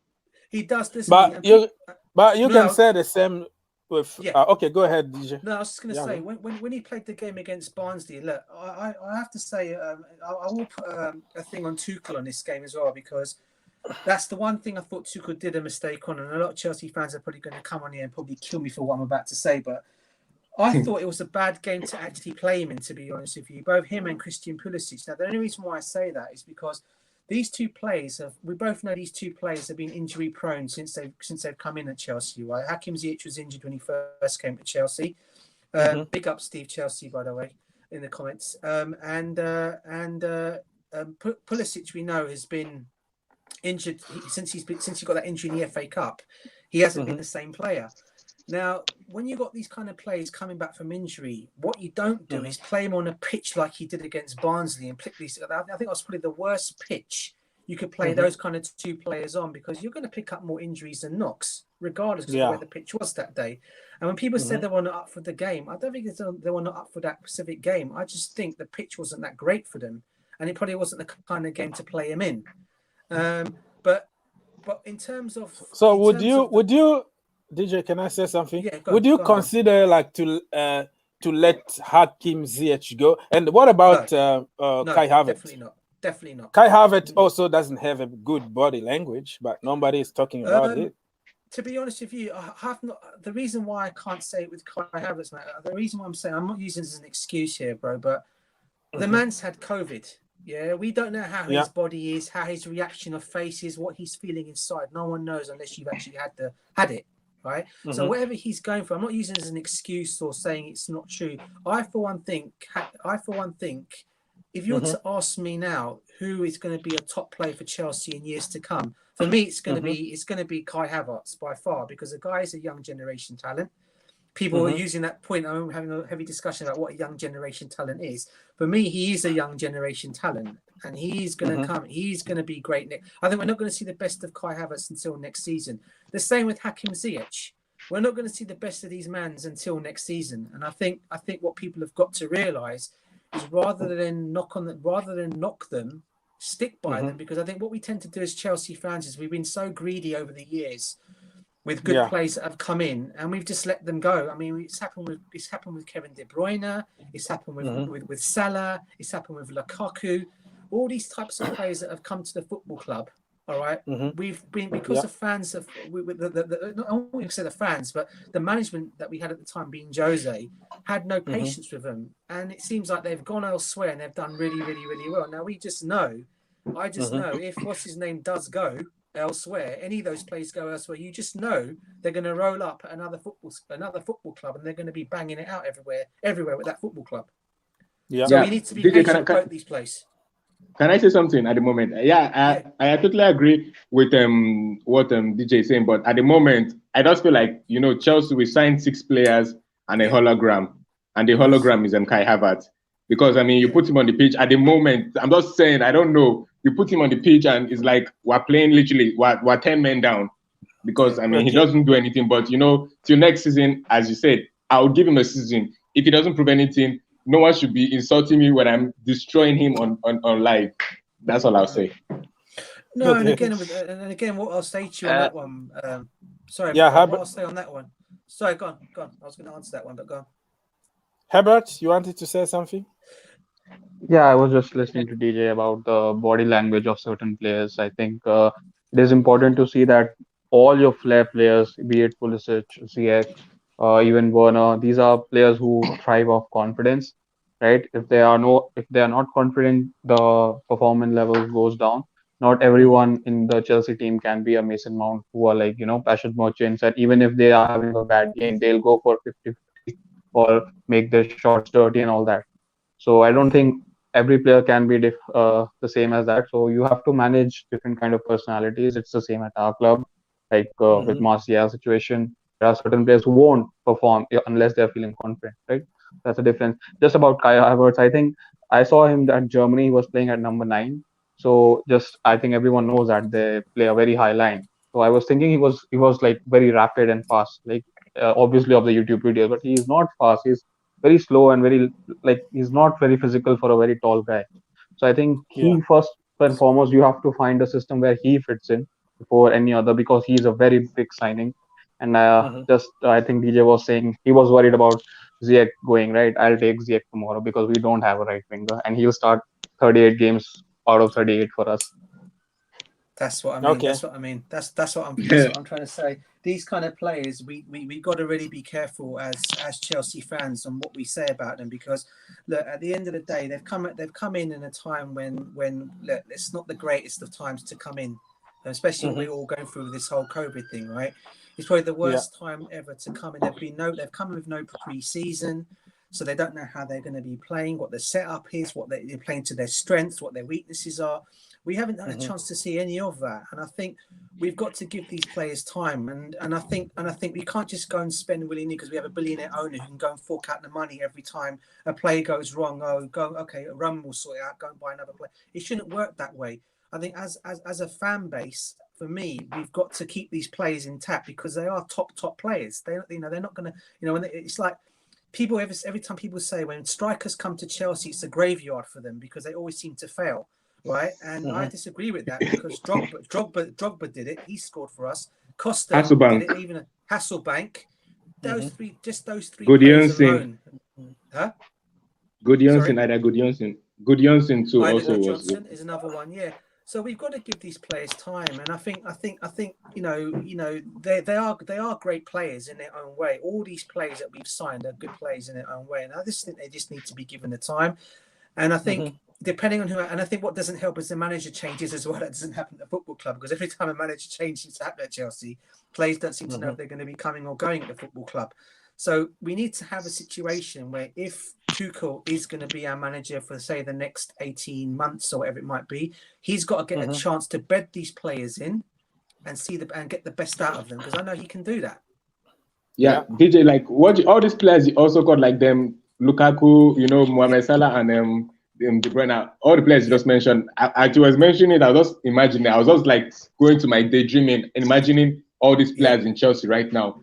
He does this. But you can say the same with. Okay, go ahead, DJ. No, I was just going to say when he played the game against Barnsley, look, I have to say I will put a thing on Tuchel on this game as well, because that's the one thing I thought Tuchel did a mistake on, and a lot of Chelsea fans are probably going to come on here and probably kill me for what I'm about to say, but I thought it was a bad game to actually play him in, to be honest with you, both him and Christian Pulisic. Now, the only reason why I say that is because these two players we both know these two players have been injury prone since they've come in at Chelsea, right? Hakim Ziyech was injured when he first came to Chelsea. Big up Steve Chelsea, by the way, in the comments. Pulisic, we know, has been injured since he got that injury in the FA Cup. He hasn't been the same player. Now, when you've got these kind of players coming back from injury, what you don't do is play them on a pitch like he did against Barnsley. And particularly, I think that was probably the worst pitch you could play those kind of two players on, because you're going to pick up more injuries than knocks, regardless of the way the pitch was that day. And when people said they were not up for the game, I don't think they were not up for that specific game. I just think the pitch wasn't that great for them, and it probably wasn't the kind of game to play him in. But in terms of... So would you... DJ, can I say something? Yeah, would you consider to let Hakim Ziyech go? And what about Kai Havertz? Definitely not. Kai Havertz also doesn't have a good body language, but nobody is talking about it. To be honest with you, I have not. The reason why I can't say it with Kai Havertz, mate, the reason why I'm not using this as an excuse here, bro, but the man's had COVID. Yeah, we don't know how his body is, how his reaction of face is, what he's feeling inside. No one knows unless you've actually had it. right? So whatever he's going for, I'm not using it as an excuse or saying it's not true. I for one think, if you were to ask me now who is going to be a top player for Chelsea in years to come, for me it's going to be Kai Havertz by far, because the guy is a young generation talent. People are using that point. I'm having a heavy discussion about what a young generation talent is. For me, he is a young generation talent, and he's going to come. He's going to be great. I think we're not going to see the best of Kai Havertz until next season. The same with Hakim Ziyech. We're not going to see the best of these mans until next season. And I think what people have got to realise is rather than knock them, stick by them, because I think what we tend to do as Chelsea fans is we've been so greedy over the years with good players that have come in, and we've just let them go. I mean, it's happened with Kevin De Bruyne, it's happened with Salah, it's happened with Lukaku, all these types of players that have come to the football club. All right, we've been, because the fans of I won't even say the fans, but the management that we had at the time, being Jose, had no patience with them, and it seems like they've gone elsewhere and they've done really, really, really well. Now I just know if what's his name does go elsewhere, any of those players go elsewhere, you just know they're going to roll up at another football club, and they're going to be banging it out everywhere with that football club. So we need to be patient with both these players. Can I say something at the moment? I totally agree with what DJ is saying, but at the moment, I just feel like, Chelsea, we signed 6 players and a hologram, and the hologram is Kai Havertz. Because, you put him on the pitch at the moment, I'm just saying, I don't know, you put him on the pitch and it's like we're playing literally, we're 10 men down. Because, he doesn't do anything, but, till next season, as you said, I'll give him a season. If he doesn't prove anything, no one should be insulting me when I'm destroying him on live. That's all I'll say. No, and again, what I'll say to you on that one. What I'll say on that one. Sorry, go on. I was going to answer that one, but go on. Herbert, you wanted to say something? Yeah, I was just listening to DJ about the body language of certain players. I think it is important to see that all your flair players, be it Pulisic, Ziyech, even Werner, these are players who thrive off confidence, right? If they are not confident, the performance level goes down. Not everyone in the Chelsea team can be a Mason Mount, who are like, passion merchants, and even if they are having a bad game, they'll go for 50-50 or make their shots dirty and all that. So I don't think every player can be the same as that. So you have to manage different kind of personalities. It's the same at our club, like with Martial's situation. There are certain players who won't perform unless they're feeling confident, right? That's the difference. Just about Kai Havertz, I think I saw him at Germany. He was playing at number 9. So I think everyone knows that they play a very high line. So I was thinking he was like very rapid and fast, like obviously of the YouTube video, but he is not fast. He's very slow and he's not very physical for a very tall guy. So I think first and foremost, you have to find a system where he fits in before any other, because he's a very big signing. And I think DJ was saying he was worried about Ziyech going, right? I'll take Ziyech tomorrow because we don't have a right winger, and he'll start 38 games out of 38 for us. That's what I mean. Okay. That's what I mean. That's what I'm trying to say. These kind of players, we got to really be careful as Chelsea fans on what we say about them, because look, at the end of the day, they've come in a time when look, it's not the greatest of times to come in, especially when we're all going through this whole COVID thing, right? It's probably the worst time ever to come in. They've come in with no pre-season, so they don't know how they're going to be playing, what the setup is, what they're playing to their strengths, what their weaknesses are. We haven't had a chance to see any of that, and I think we've got to give these players time. And I think we can't just go and spend willy-nilly because we have a billionaire owner who can go and fork out the money every time a player goes wrong. Rum will sort it out. Go and buy another player. It shouldn't work that way. I think as a fan base, for me, we've got to keep these players intact because they are top players. They're not going to, when it's like people every time people say when strikers come to Chelsea, it's a graveyard for them because they always seem to fail. Right, and I disagree with that because Drogba did it. He scored for us. Costa did it. Even Hasselbank. Those three players alone. Huh? Gudjonsen too. Also Johnson is another one. Yeah. So we've got to give these players time, and I think they are great players in their own way. All these players that we've signed are good players in their own way, and I just think they just need to be given the time. And I think depending on who, and I think what doesn't help is the manager changes as well. That doesn't happen at the football club, because every time a manager changes to happen at Chelsea, players don't seem to know if they're going to be coming or going at the football club. So we need to have a situation where if Tuchel is going to be our manager for, say, the next 18 months or whatever it might be, he's got to get a chance to bed these players in and and get the best out of them, because I know he can do that. Yeah, DJ, like all these players, you also got like them Lukaku, Mohamed Salah, and De Bruyne. All the players you just mentioned. I was mentioning it. I was just imagining. I was just like going to my daydreaming and imagining all these players in Chelsea right now.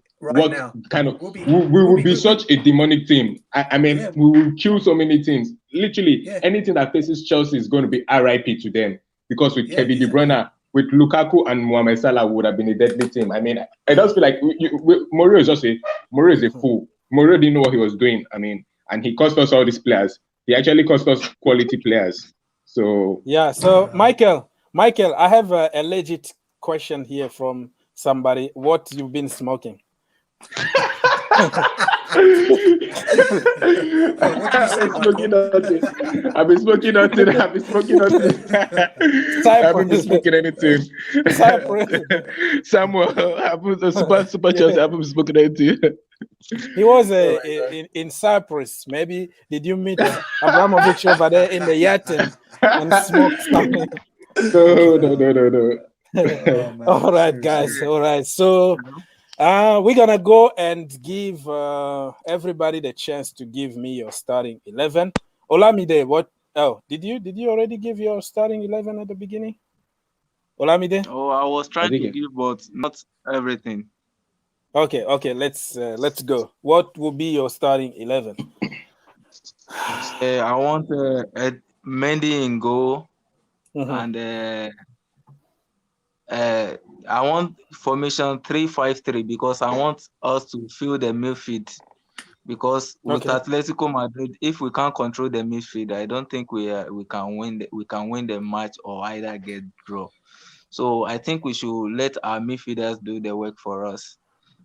Kind of we will be such a demonic team. I mean, we will kill so many teams. Literally, anything that faces Chelsea is going to be RIP to them, because with Kevin De Bruyne, with Lukaku and Mohamed Salah, would have been a deadly team. I mean, I just feel like Mourinho is a fool. Mourinho didn't know what he was doing. I mean, and he cost us all these players. He actually cost us quality players. So so Michael, I have a legit question here from somebody. What you've been smoking? I've been smoking nothing. I haven't been smoking anything. Samuel, super Chelsea. I haven't been smoking anything. He was in Cyprus. Maybe did you meet Abramovich over there in the yacht and smoke something? No. All right, guys. All right. So we're gonna go and give everybody the chance to give me your starting 11. Olamide, what? Oh, did you already give your starting 11 at the beginning? Olamide? Oh, I was trying to give, but not everything. Okay. Let's go. What will be your starting 11? I want Mendy in goal, and I want formation 3-5-3, because I want us to fill the midfield. Because with Atletico Madrid, if we can't control the midfield, I don't think we can win the match or either get draw. So I think we should let our midfielders do the work for us.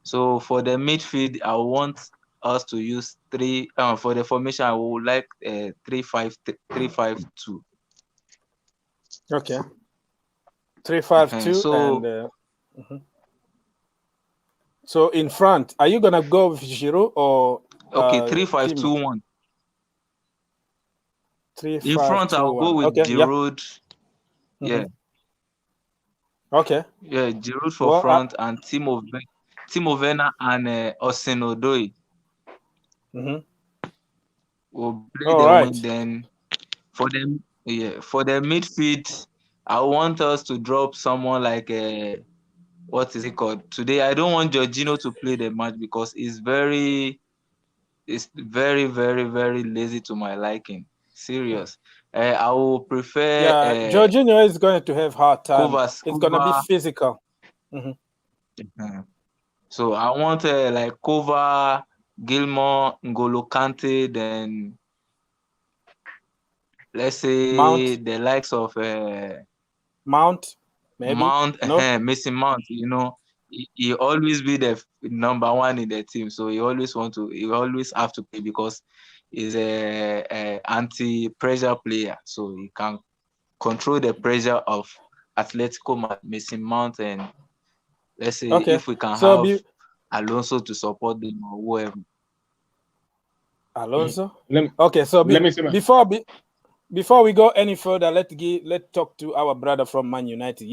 So for the midfield, I want us to use three. For the formation, I would like 3-5-2. Okay. 3-5-2. So, so in front, are you gonna go with Giroud or? Okay, 3-5-2-1. 3-5-2-1. In front, I'll go with Giroud. Yeah. Okay. Yeah, Giroud for front and Timo Werner and Hudson-Odoi. We'll play the wing. Then for the midfield, I want us to drop someone like what is it called? Today I don't want Jorginho to play the match because it's very, very, very lazy to my liking. Serious. I will prefer. Yeah, Jorginho is going to have hard time. It's going to be physical. So I want like Kova, Gilmore, N'Golo Kante, then let's say Mount. the likes of Mount, maybe. Mason Mount. He always be the number one in the team, so he always have to play because he's a anti-pressure player, so he can control the pressure of Atletico, Mason Mount, and let's say if we can have Alonso to support them or whoever. Alonso. Okay, so before we go any further, let's talk to our brother from Man United.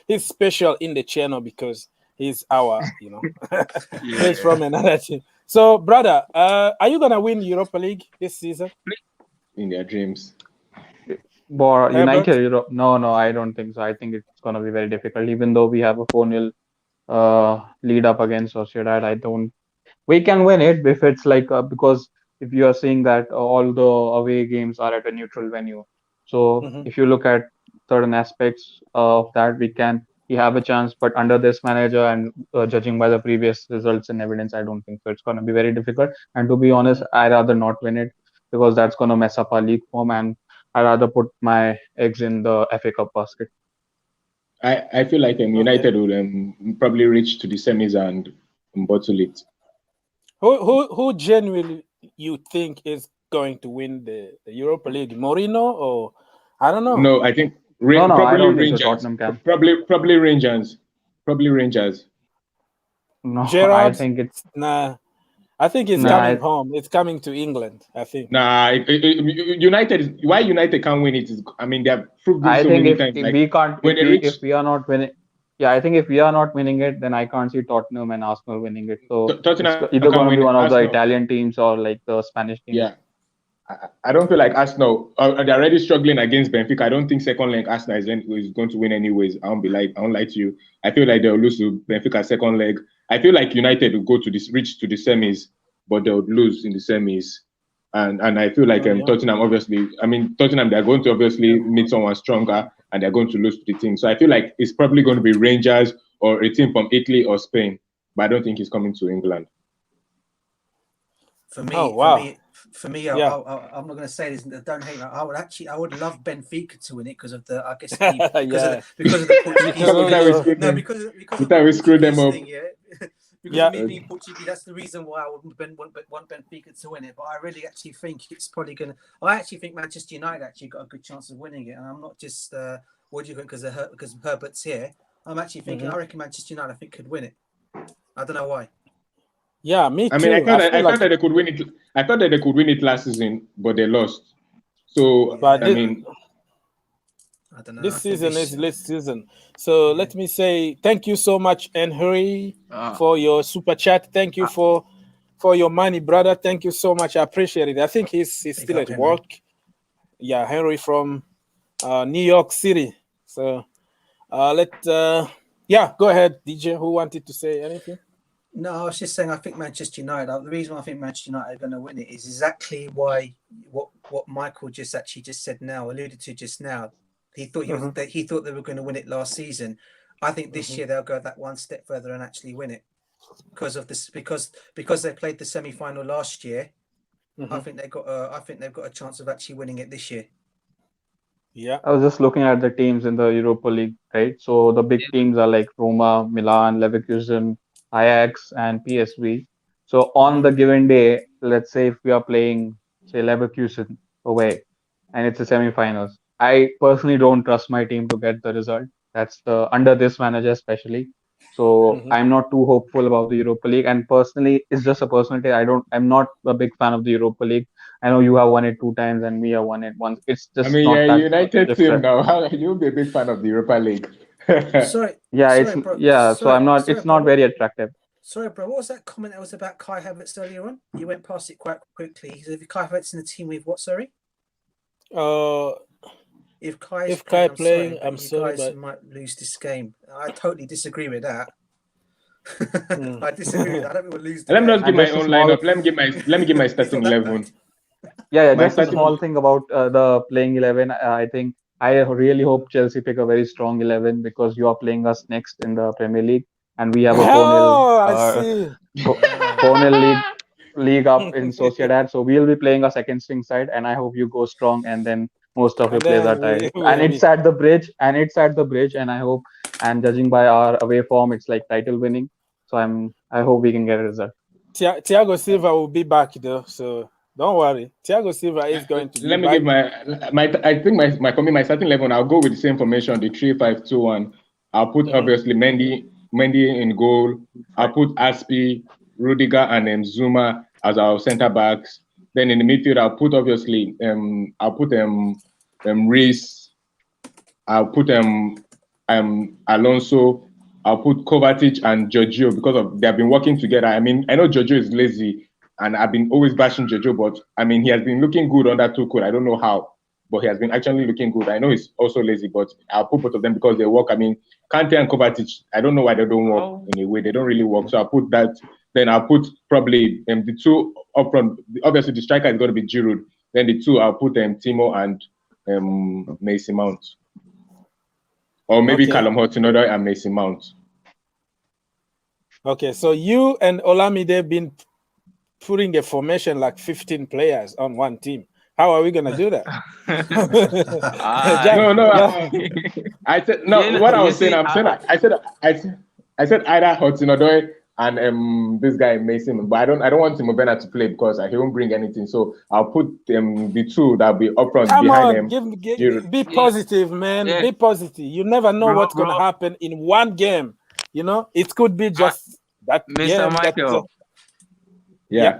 He's special in the channel because he's our, he's from another team. So, brother, are you gonna win Europa League this season? In their dreams. United Europe? No, I don't think so. I think it's gonna be very difficult. Even though we have a 4-0 lead up against Sociedad, we can win it if it's like because if you are seeing that all the away games are at a neutral venue. So if you look at certain aspects of that, we have a chance. But under this manager and judging by the previous results and evidence, I don't think so. It's going to be very difficult. And to be honest, I'd rather not win it because that's going to mess up our league form. And I'd rather put my eggs in the FA Cup basket. I feel like United will probably reach to the semis and bottle it. Who genuinely you think is going to win the Europa League? Mourinho or I don't know. No, I think I don't think so. Rangers. Tottenham can. Probably Rangers. Probably Rangers. No, Gerrard? I think it's I think it's coming home. It's coming to England, I think. United. Why United can't win it is, I mean, they have proved it so many times. If we are not winning, I think if we are not winning it, then I can't see Tottenham and Arsenal winning it. So Tottenham it's either going to be one of the Arsenal. Italian teams or like the Spanish teams. Yeah. I don't feel like Arsenal they're already struggling against Benfica. I don't think second leg Arsenal is going to win anyways. I won't lie to you. I feel like they'll lose to Benfica second leg. I feel like United will go to reach to the semis, but they would lose in the semis. And I feel like Tottenham, obviously, Tottenham, they're going to obviously meet someone stronger and they're going to lose to the team. So I feel like it's probably going to be Rangers or a team from Italy or Spain, but I don't think he's coming to England. For me, I'm not going to say this. Don't hate me. I would love Benfica to win it because of the, I guess, because of the Portuguese. Because we screwed them up. Because of me being Portuguese, that's the reason why I want Benfica to win it. But I really actually think it's probably going to. I actually think Manchester United actually got a good chance of winning it, and I'm not just what do you think because Herbert's here. I'm actually thinking I reckon Manchester United could win it. I don't know why. Yeah, me too. I mean, I thought that they could win it. I thought that they could win it last season, but they lost. So, but I don't know. This season is last season. So let me say thank you so much, Henry, for your super chat. Thank you for your money, brother. Thank you so much. I appreciate it. I think he's still at work. Yeah, Henry from New York City. So go ahead, DJ. Who wanted to say anything? No, I was just saying I think Manchester United. The reason why I think Manchester United are going to win it is exactly why what Michael just said now, alluded to just now. He thought he thought they were going to win it last season. I think this year they'll go that one step further and actually win it because of this because they played the semi-final last year. I think they've got a chance of actually winning it this year. Yeah, I was just looking at the teams in the Europa League, right? So the big teams are like Roma, Milan, Leverkusen, Ajax, and PSV. So on the given day, let's say if we are playing, say, Leverkusen away, and it's a semi-finals, I personally don't trust my team to get the result. That's under this manager especially. So I'm not too hopeful about the Europa League. And personally, it's just a personal take. I'm not a big fan of the Europa League. I know you have won it 2 times and we have won it once. It's just not that United team now. How you'll be a big fan of the Europa League? So I'm not. It's not very attractive. Sorry, bro. What was that comment that was about Kai Havertz earlier on? You went past it quite quickly. He said, if Kai Havertz in the team with what? Sorry. If Kai playing, I'm sorry, but might lose this game. I totally disagree with that. I disagree with that. I don't think we'll lose. Let me not give my own lineup. Let me give my starting 11. Yeah. Just a small thing about the playing 11. I think I really hope Chelsea pick a very strong 11 because you are playing us next in the Premier League, and we have a 4-0 league up in Sociedad. So we'll be playing a second string side, and I hope you go strong, and then most of your players are tired. And it's at the bridge, and I hope, and judging by our away form, it's like title winning. So I hope we can get a result. Thiago Silva will be back though, so don't worry. Thiago Silva is going to. Let me give my starting 11. I'll go with the same formation, the 3-5-2-1. I'll put obviously Mendy in goal. I'll put Aspi, Rudiger, and Zuma as our centre backs. Then in the midfield, I'll put obviously Reece. I'll put Alonso. I'll put Kovacic and Giorgio because they've been working together. I mean, I know Giorgio is lazy, and I've been always bashing Giorgio, but I mean, he has been looking good under Tuchel. I don't know how, but he has been actually looking good. I know he's also lazy, but I'll put both of them because they work. I mean, Kante and Kovacic, I don't know why they don't work in a way. They don't really work. So I'll put that. Then I'll put probably the 2 up front. Obviously, the striker is going to be Giroud. Then the 2, I'll put Timo and Mason Mount. Or maybe Callum Hudson-Odoi and Mason Mount. Okay, so you and Olamide been putting a formation like 15 players on one team. How are we gonna do that? I said no. What I was saying, I said either Hudson-Odoi and this guy Mason. But I don't want Timo Werner to play because he won't bring anything. So I'll put the two that'll be up front Come behind on, him. be positive, man. Be positive. You never know what's going to happen in one game. You know, it could be just that Mr. game. Michael. Yeah.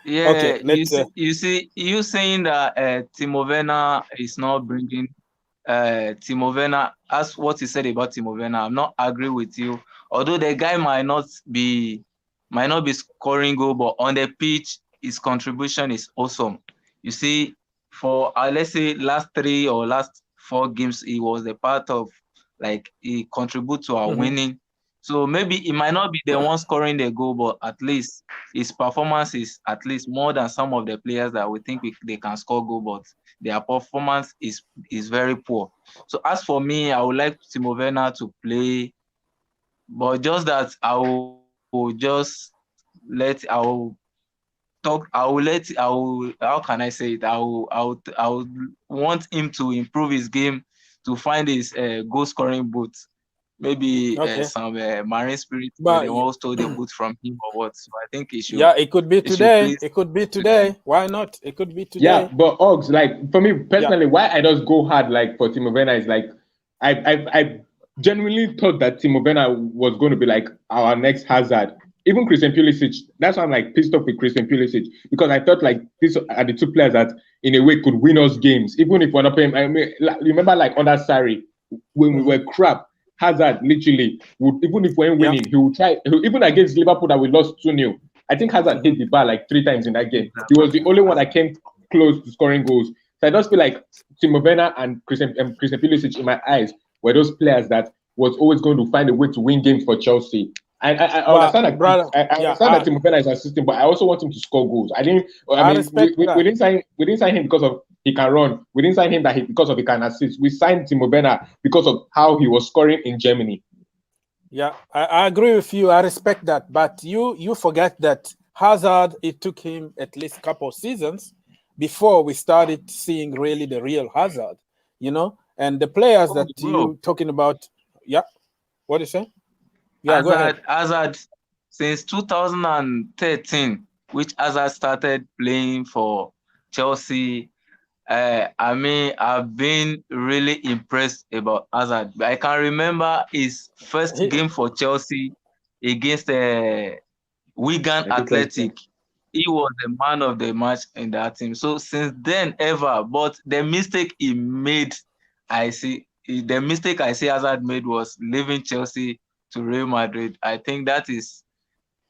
Yeah, okay, you see, you saying that Timo Werner is not bringing Timo Werner. As what you said about Timo Werner, I'm not agree with you. Although the guy might not be scoring goal, but on the pitch, his contribution is awesome. You see, for let's say last 3 or last 4 games, he was a part of, like, he contribute to our winning. So maybe he might not be the one scoring the goal, but at least his performance is at least more than some of the players that we think they can score goal, but their performance is very poor. So as for me, I would like Timo Werner to play, but just that I will how can I say it? I will want him to improve his game, to find his goal scoring boots. Maybe some marine spirit they all stole the boot from him or what. So I think he should. Yeah, it could be today. It could be today. Why not? It could be today. Yeah, but Ogs, like for me personally, why I just go hard like for Timo Werner is like I genuinely thought that Timo Werner was going to be like our next Hazard. Even Christian Pulisic, that's why I'm like pissed off with Christian Pulisic, because I thought like these are the 2 players that in a way could win us games, even if we're not playing. I mean, remember like under Sarri when we were crap. Hazard literally would, even if we're winning, he would try. Even against Liverpool that we lost 2-0, I think Hazard hit the bar like 3 times in that game. He was the only one that came close to scoring goals. So I just feel like Timo Werner and Christian Pulisic, in my eyes, were those players that was always going to find a way to win games for Chelsea. I understand that. I understand that Timo Werner is assisting, but I also want him to score goals. I mean, we didn't sign him because of he can run. We didn't sign him because of he can assist. We signed Timo Werner because of how he was scoring in Germany. Yeah, I agree with you. I respect that, but you forget that Hazard, it took him at least a couple of seasons before we started seeing really the real Hazard. You know, and the players that you talking about. Yeah, what do you say? Yeah, Hazard since 2013, which Hazard started playing for Chelsea. I mean, I've been really impressed about Hazard. I can remember his first game for Chelsea against Wigan Athletic. He was the man of the match in that team. So since then, but the mistake he made, the mistake I see Hazard made was leaving Chelsea to Real Madrid. I think that is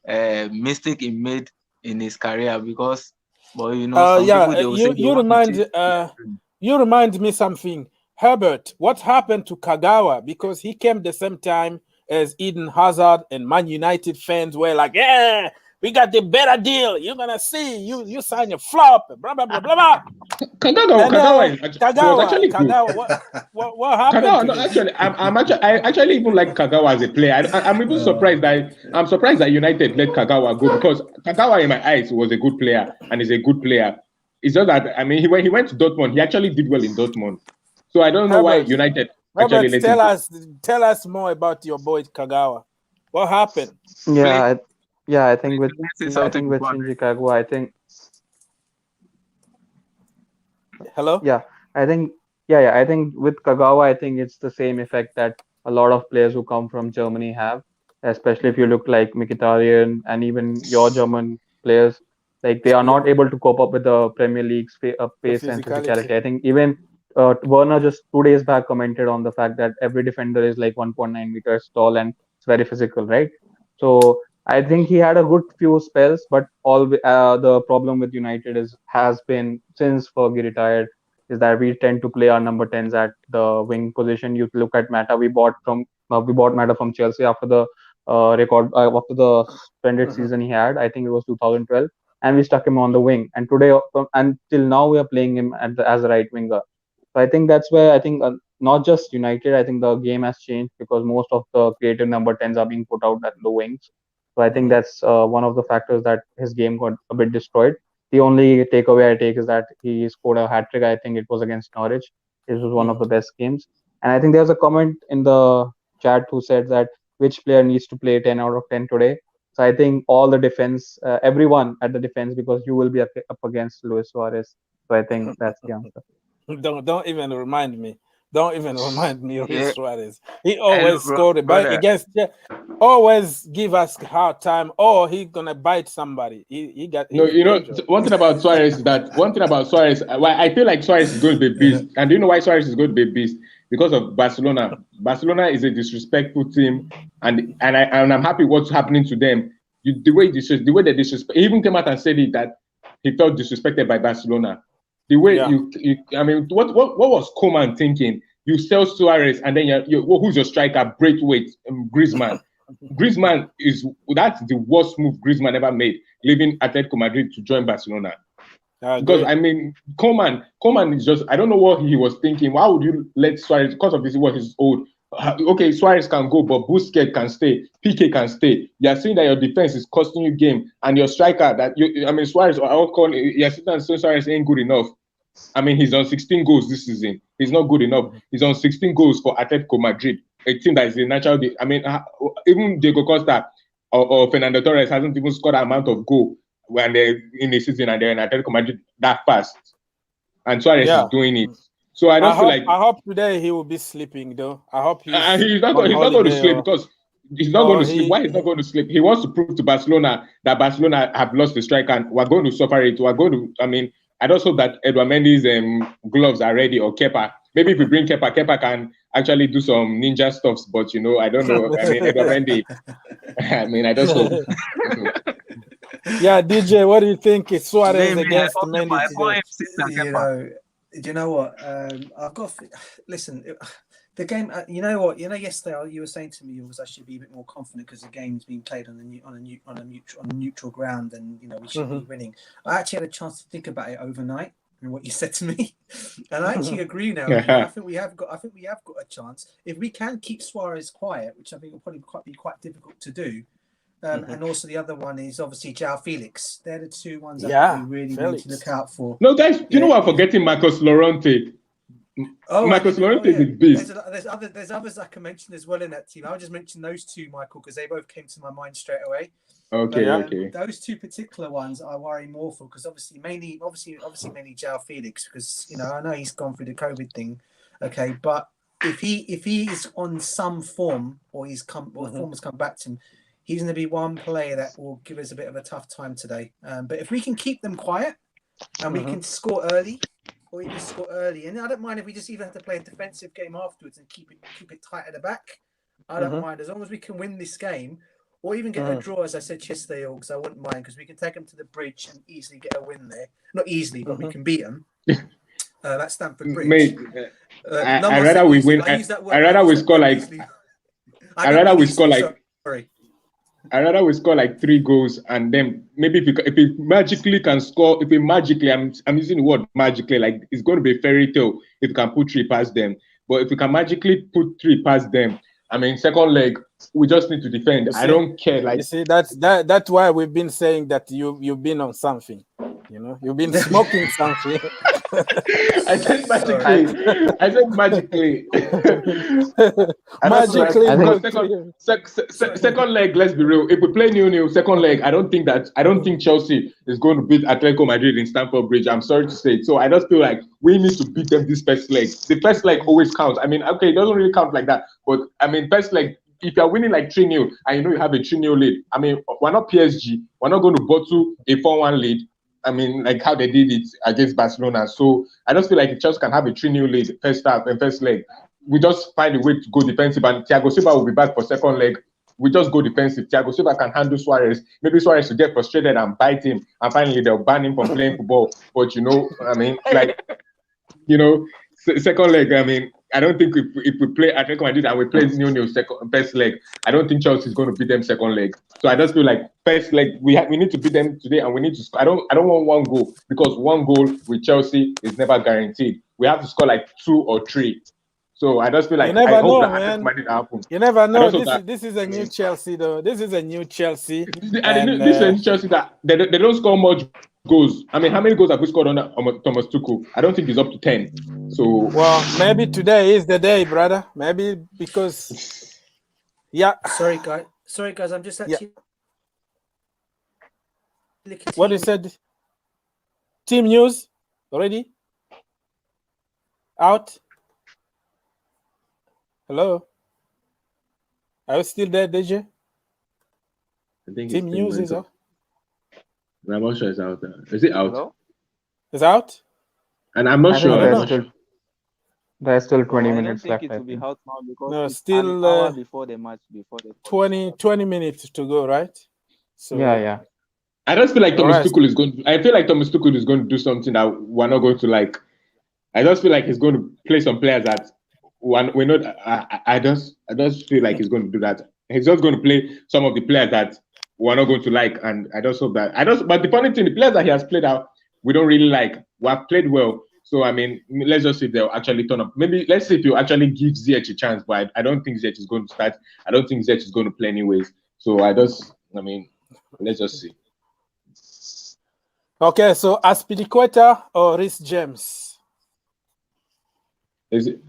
a mistake he made in his career, because, but you know, some people they will say you remind me something. Herbert, what happened to Kagawa? Because he came the same time as Eden Hazard, and Man United fans were like, yeah, we got the better deal. You're gonna see, you sign a flop, blah blah blah blah blah. Kagawa was actually good. What happened? Kagawa, no, actually, I actually even like Kagawa as a player. I'm even surprised that United let Kagawa go, because Kagawa in my eyes was a good player and is a good player. It's just that when he went to Dortmund, he actually did well in Dortmund. So I don't know why United actually let him. Tell us more about your boy Kagawa. What happened? I think with Shinji Kagawa, I think. Hello? I think with Kagawa, I think it's the same effect that a lot of players who come from Germany have, especially if you look like Mkhitaryan and even your German players, like they are not able to cope up with the Premier League's pace and physicality. I think even Werner just 2 days back commented on the fact that every defender is like 1.9 meters tall and it's very physical, right? So I think he had a good few spells, but the problem with United has been since Fergie retired is that we tend to play our number 10s at the wing position. You look at Mata, we bought Mata from Chelsea after the after the splendid season he had. I think it was 2012, and we stuck him on the wing. And today, until now, we are playing him as a right winger. So I think that's where I think not just United, I think the game has changed because most of the creative number 10s are being put out at the wings. So I think that's one of the factors that his game got a bit destroyed. The only takeaway I take is that he scored a hat trick. I think it was against Norwich. It was one of the best games. And I think there's a comment in the chat who said that which player needs to play 10 out of 10 today. So I think all the defense, everyone at the defense, because you will be up against Luis Suarez. So I think that's the answer. Don't even remind me. Don't even remind me of Yeah. Suarez. He always scored against. Always give us hard time, or he gonna bite somebody. He got. No, you know, one thing about Suarez is that I feel like Suarez is going to be beast. And do you know why Suarez is going to be beast? Because of Barcelona. Barcelona is a disrespectful team, and I'm happy what's happening to them. The way they disrespect. He even came out and said it that he felt disrespected by Barcelona. The way I mean, what was Koeman thinking? You sell Suarez, and then who's your striker? Braithwaite, Griezmann. Griezmann that's the worst move Griezmann ever made, leaving Atletico Madrid to join Barcelona. Because I mean, Koeman is just, I don't know what he was thinking. Why would you let Suarez, because of this, what he's old? Okay, Suarez can go, but Busquets can stay, PK can stay. You're saying that your defense is costing you game, and your striker Suarez, you're sitting and saying Suarez ain't good enough. I mean, he's on 16 goals this season. He's not good enough. He's on 16 goals for Atletico Madrid, a team that is a natural. I mean, even Diego Costa or Fernando Torres hasn't even scored an amount of goal when they're in the season and they're in Atletico Madrid that fast. And Suarez is doing it. So I hope today he will be sleeping though. I hope he's not going to sleep because he's not going to sleep. Why he's not going to sleep? He wants to prove to Barcelona that Barcelona have lost the strike and we're going to suffer it. I just hope that Edouard Mendy's gloves are ready, or Kepa. Maybe if we bring Kepa can actually do some ninja stuffs. But I don't know. I mean, Edouard Mendy. I just hope. Yeah, DJ, what do you think? Is Suarez against Mendy today? Do you know what? I've got. Listen, the game. You know what? Yesterday you were saying to me I should be a bit more confident because the game's being played on a neutral ground, and we should be winning. I actually had a chance to think about it overnight and what you said to me, and I actually agree now. I think we have got a chance if we can keep Suarez quiet, which I think will probably be quite difficult to do. And also the other one is obviously João Felix. They're the two ones that we really need to look out for. No, guys, do you know what I'm forgetting? Marcos Llorente. Marcos Llorente is a beast. There's others I can mention as well in that team. I'll just mention those two, Michael, because they both came to my mind straight away. Okay. Those two particular ones I worry more for because mainly João Felix because I know he's gone through the COVID thing. Okay, but if he is on some form or form has come back to him, he's going to be one player that will give us a bit of a tough time today. But if we can keep them quiet and we can score early, or even score early, and I don't mind if we just even have to play a defensive game afterwards and keep it tight at the back. I don't mind as long as we can win this game, or even get a draw, as I said yesterday, because I wouldn't mind because we can take them to the bridge and easily get a win there. Not easily, but we can beat them. That's Stamford Bridge. Mate, I'd rather we win. I'd rather we score like. I'd rather we score like 3 goals and then maybe if we magically can score, I'm using the word magically, like it's going to be a fairy tale if we can put 3 past them. But if we can magically put 3 past them, second leg, we just need to defend. I don't care. Like you see, that's why we've been saying that you've been on something. You've been smoking something. I said magically. Second leg, let's be real. If we play 0-0, second leg, I don't think Chelsea is going to beat Atletico Madrid in Stamford Bridge. I'm sorry to say it. So I just feel like we need to beat them this first leg. The first leg always counts. Okay, it doesn't really count like that. But first leg, if you're winning like 3-0 and you have a 3-0 lead, we're not PSG. We're not going to bottle a 4-1 lead. Like how they did it against Barcelona. So I just feel like if Chelsea can have a 3-0 lead first half and first leg, we just find a way to go defensive. And Thiago Silva will be back for second leg. We just go defensive. Thiago Silva can handle Suarez. Maybe Suarez will get frustrated and bite him. And finally, they'll ban him from playing football. But, second leg, I don't think if we play Atletico Madrid and we play 0-0 first leg, I don't think Chelsea is going to beat them second leg. So I just feel like first leg we need to beat them today, and we need to score. I don't want 1 goal because 1 goal with Chelsea is never guaranteed. We have to score like 2 or 3. So I just feel like I hope that Atletico Madrid happen. You never know. This is a new Chelsea, though. This is a new Chelsea. This is a new Chelsea that they don't score much goals. How many goals have we scored on Thomas Tuchel? I don't think he's up to 10. So maybe today is the day, brother. Maybe because Yeah. Sorry, guys. I'm just actually what you said. Team news already out. Hello. Are you still there, DJ? I think Team news is out. I'm not sure it's out. Is it out? Hello? It's out. And I'm not sure. There's still 20 no, minutes left. I don't think it will be out now because No, it's still an hour before the match. 20 minutes to go, right? So yeah. I just feel like Thomas Tuchel is going. I feel like Thomas Tuchel is going to do something that we're not going to like. I just feel like he's going to play some players that we're not. I just feel like he's going to do that. He's just going to play some of the players that we're not going to like, and I just hope that. But the funny thing, the players that he has played out, we don't really like. We have played well, so I mean, let's just see if they'll actually turn up. Maybe let's see if you actually give Ziyech a chance, but I don't think Ziyech is going to start. I don't think Ziyech is going to play anyways. So let's just see. Okay, so Aspilicueta or Reece James? Is it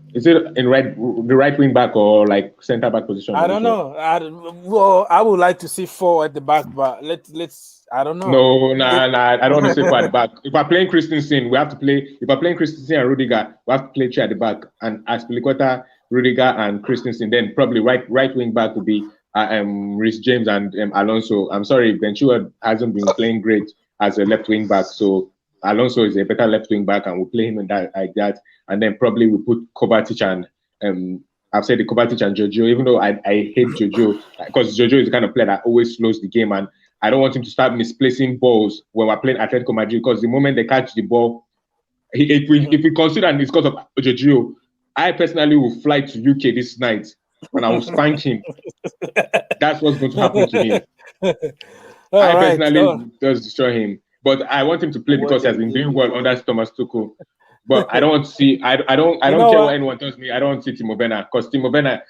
in the right wing back or like centre back position? I don't know. I would like to see 4 at the back, but let's. I don't know. No, I don't want to say 4 at the back. If we're playing Christensen, we have to play. If we're playing Christensen and Rudiger, we have to play 3 at the back. And Aspilicueta, Rudiger, and Christensen. Then probably right wing back would be Reece James and Alonso. I'm sorry, Ben Chilwell hasn't been playing great as a left wing back, so Alonso is a better left wing back, and we'll play him in that like that. And then probably we put Kovacic and I've said the Kovacic and Jojo, even though I hate Jojo because Jojo is the kind of player that always slows the game, and I don't want him to start misplacing balls when we're playing Atletico Madrid, because the moment they catch the ball, if we consider it's because of Jojo, I personally will fly to UK this night and I will spank him. That's what's going to happen to him. I personally just destroy him. But I want him to play because he has been doing well under Thomas Tuchel. But I don't want to see. I don't care what anyone tells me. I don't want to see Timo Werner, because Timo Werner,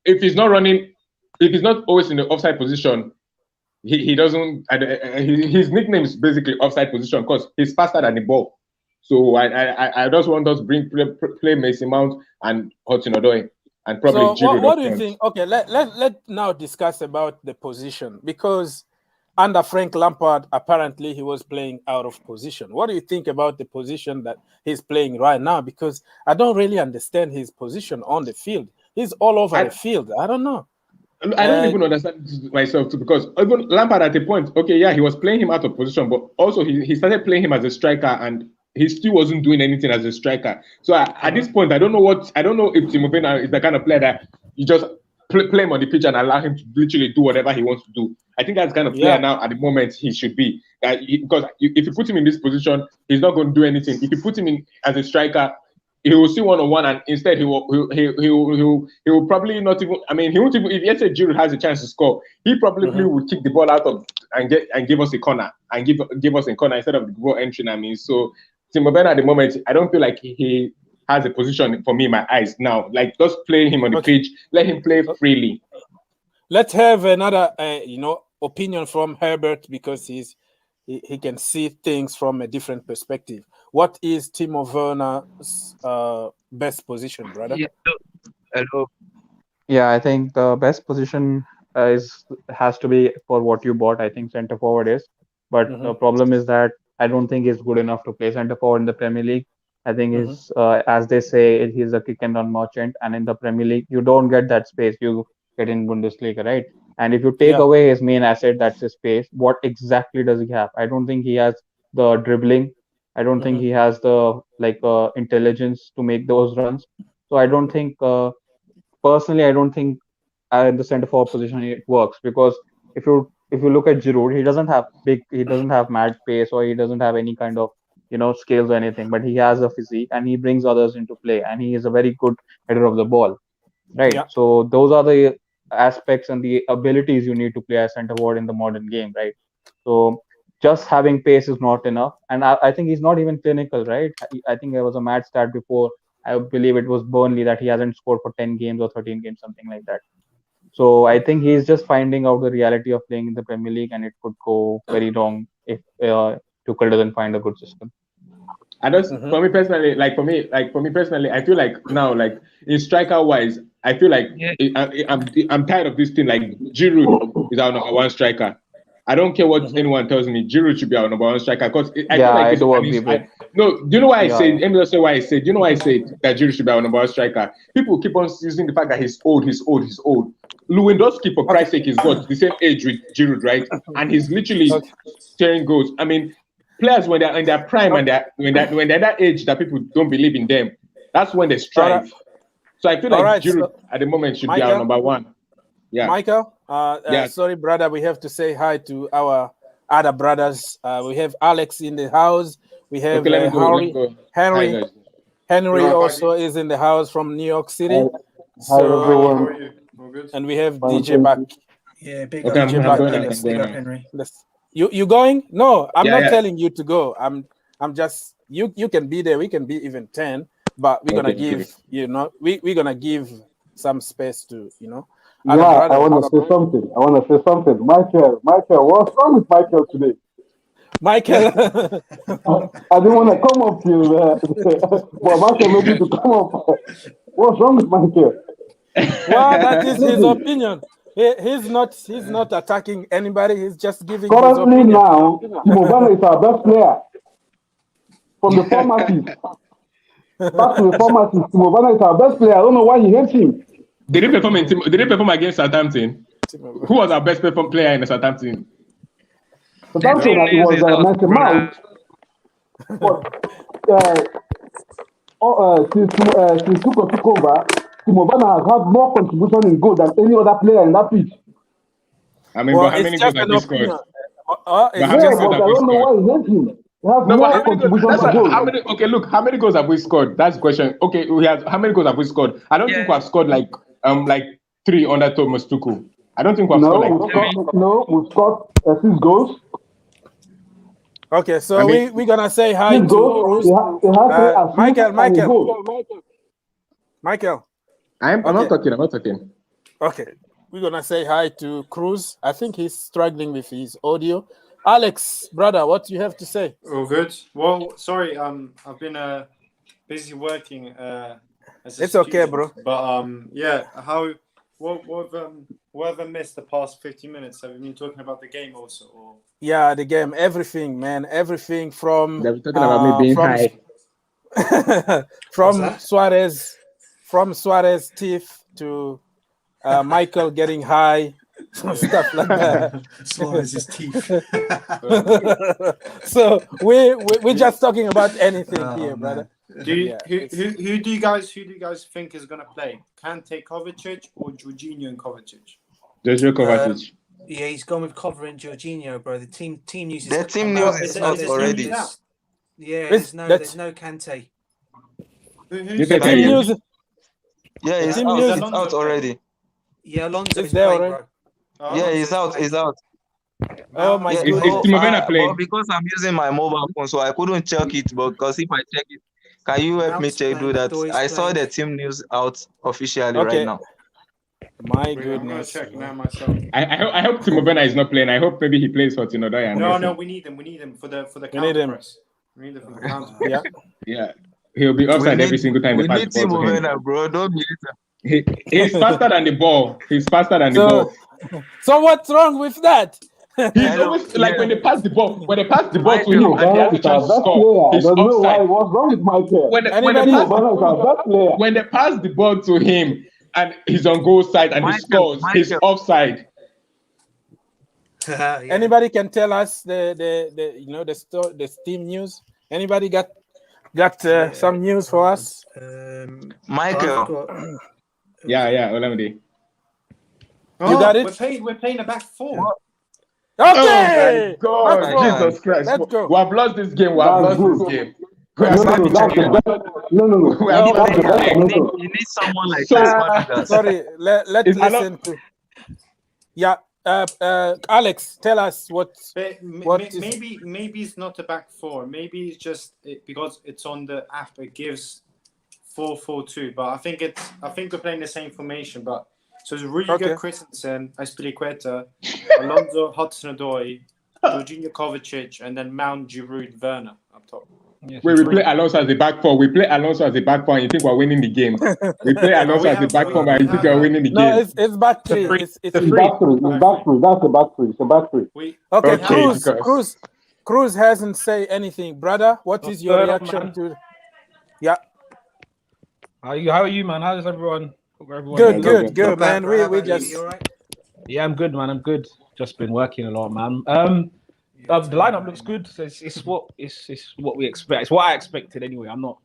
if he's not running, if he's not always in the offside position, he doesn't. His nickname is basically offside position because he's faster than the ball. So I just want us to play Mason Mount and Hudson-Odoi and probably Giroud. What do you think? Okay, let now discuss about the position, because under Frank Lampard, apparently he was playing out of position. What do you think about the position that he's playing right now? Because I don't really understand his position on the field. He's all over the field. I don't know. I don't even understand myself too, because even Lampard at a point, okay, yeah, he was playing him out of position, but also he started playing him as a striker, and he still wasn't doing anything as a striker. So at this point, I don't know if Timo Werner is the kind of player that you just play him on the pitch and allow him to literally do whatever he wants to do. I think that's the kind of player now at the moment he should be. Because if you put him in this position, he's not going to do anything. If you put him in as a striker, he will see one-on-one, and instead he will probably not even. I mean, he won't even. If let's say Giroud has a chance to score, he probably will kick the ball out of and give us a corner and give us a corner instead of the ball entering. I mean, so Timo Werner at the moment, I don't feel like he has a position for me in my eyes now. Like, just play him on the pitch, let him play freely. Let's have another, opinion from Herbert, because he can see things from a different perspective. What is Timo Werner's best position, brother? Yeah. Hello. Yeah, I think the best position has to be for what you bought. I think center forward is, but the problem is that I don't think he's good enough to play center forward in the Premier League. I think he's, as they say, he's a kick and run merchant, and in the Premier League, you don't get that space you get in Bundesliga, right? And if you take away his main asset, that's his pace, what exactly does he have? I don't think he has the dribbling. I don't think he has the intelligence to make those runs. So I don't think, personally, I don't think in the center forward position it works, because if you look at Giroud, he doesn't have mad pace, or he doesn't have any kind of skills or anything, but he has a physique and he brings others into play, and he is a very good header of the ball, right? Yeah. So those are the aspects and the abilities you need to play as center forward in the modern game, right? So just having pace is not enough, and I think he's not even clinical, right? I think there was a mad stat before, I believe it was Burnley, that he hasn't scored for 10 games or 13 games, something like that. So I think he's just finding out the reality of playing in the Premier League, and it could go very wrong if Tuchel doesn't find a good system. I just for me personally, I feel like now, like in striker wise, I feel like I'm tired of this thing. Like Giroud is our number one striker. I don't care what anyone tells me. Giroud should be our number one striker because I feel like I do agree with. no, do you know why I said? Let me just say why I said. Do you know why I said that Giroud should be our number one striker? People keep on using the fact that he's old. Lewandowski, for Christ's sake, is what the same age with Giroud, right? And he's literally sharing goals. I mean, players when they're in their prime and when they're that age that people don't believe in them, that's when they strive. So I feel like Giroud at the moment should be our number one. Yeah, Michael. Sorry, brother. We have to say hi to our other brothers. We have Alex in the house. We have Henry also is in the house from New York City. Hi everyone. And we have DJ back. Yeah, big up. DJ back. Big up, Henry. You going? No, I'm not telling you to go. I'm just you can be there. We can be even 10, but we're gonna give we're gonna give some space to I want to say something. Michael, what's wrong with Michael today? Michael, I didn't want to come up to you, but Michael made me to come up. What's wrong with Michael? Well, that is his opinion. He's not attacking anybody. He's just giving currently his opinion. Now, Timo Werner is our best player from the formative. Back to the formative. Timo Werner is our best player. I don't know why he hates him. Did they perform against Southampton? Who was our best player in the Southampton? Southampton was Mason Mount. But since Tuchel took over, Timo Werner has had more contribution in goal than any other player in that pitch. I mean, but how many goals have we scored? But I don't know why he hates him. How many goals have we scored? That's the question. Okay, how many goals have we scored? I don't think we have scored like 3 under Thomas Tuchel. I don't think we have scored we've scored 6 goals. Okay, so we're gonna say hi to Cruz. Michael. I'm not talking. Okay, we're gonna say hi to Cruz. I think he's struggling with his audio. Alex, brother, what do you have to say? All good. Well, sorry, I've been busy working as a It's student, okay, bro. But what have I missed the past 50 minutes? Have you been talking about the game also? Or? Yeah, the game, everything, man, everything from They're talking about me being high. from Suarez teeth to Michael getting high. Stuff like that. Suarez's teeth. So we're just talking about anything here, brother. Who do you guys think is gonna play? Kante, Kovacic, or Jorginho and Kovacic? Jojo Kovacic. Yeah, he's gone with Cover and Jorginho, bro. The team news is the team news is out already. Yeah, there's no Kante. The team news. Yeah, it's out already. Yeah, Alonso's there playing, already. bro. Yeah, he's out. Oh my God! But because I'm using my mobile phone, so I couldn't check it. But because if I check it, can you help me do that? I saw the team news out officially right now. My goodness! I'm gonna check now myself. I hope Timo Werner is not playing. I hope maybe he plays for Tinodoy. No, we need him for the counter press. We need him for the counter press. Yeah. He'll be offside every single time they pass the ball to him. Bro, don't be He's faster than the ball. So what's wrong with that? He's always like when they pass the ball to him and he has a chance to score. He's offside. What's wrong with Michael? When they pass the ball to him and he's on goal side and he scores, he's offside. Yeah. Anybody can tell us the team news? Anybody got some news for us? Michael. Yeah, Olamide. You got it? We're playing a back 4. Okay! Oh my God, Jesus Christ. Let's go. We have lost this game. No. You need someone like that. Sorry, let's listen to. Yeah, Alex, tell us what maybe it's not a back 4. Maybe it's just because it's on the app. It gives 4-4-2, but I think we're playing the same formation. But so it's really good. Christensen, Aspilicueta, Alonso, Hudson-Odoi, Jorginho, Kovacic, and then Mount, Giroud, Werner up top. Where we play Alonso as the back four. We play Alonso as the back four, and you think we're winning the game. We play Alonso as the back four, and you think we're winning the game. No, it's back three. It's back three. It's back three. That's the back three. It's a back three. Okay, Cruz hasn't said anything, brother. What is your reaction to? Yeah. How are you, man? How's everyone? Good, man. We just. Yeah, I'm good, man. I'm good. Just been working a lot, man. The lineup looks good. So it's what we expect. It's what I expected anyway. I'm not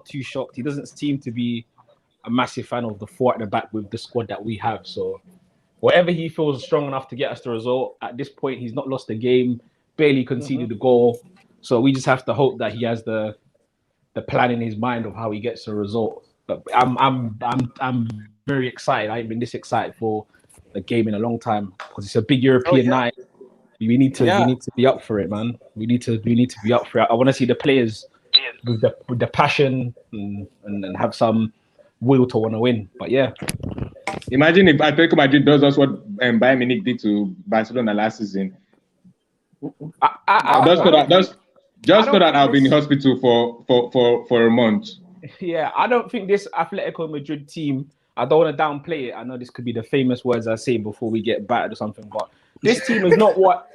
too shocked. He doesn't seem to be a massive fan of the four at the back with the squad that we have. So whatever he feels strong enough to get us the result. At this point, he's not lost a game, barely conceded a goal. So we just have to hope that he has the plan in his mind of how he gets a result. But I'm very excited. I ain't been this excited for a game in a long time because it's a big European night. We need to be up for it, man. We need to be up for it. I want to see the players with the passion and have some will to want to win. But yeah, imagine if Atletico Madrid does us what Bayern Munich did to Barcelona last season. Just so that I'll be in the hospital for a month. Yeah, I don't think this Atletico Madrid team. I don't want to downplay it. I know this could be the famous words I say before we get battered or something, but this team is not what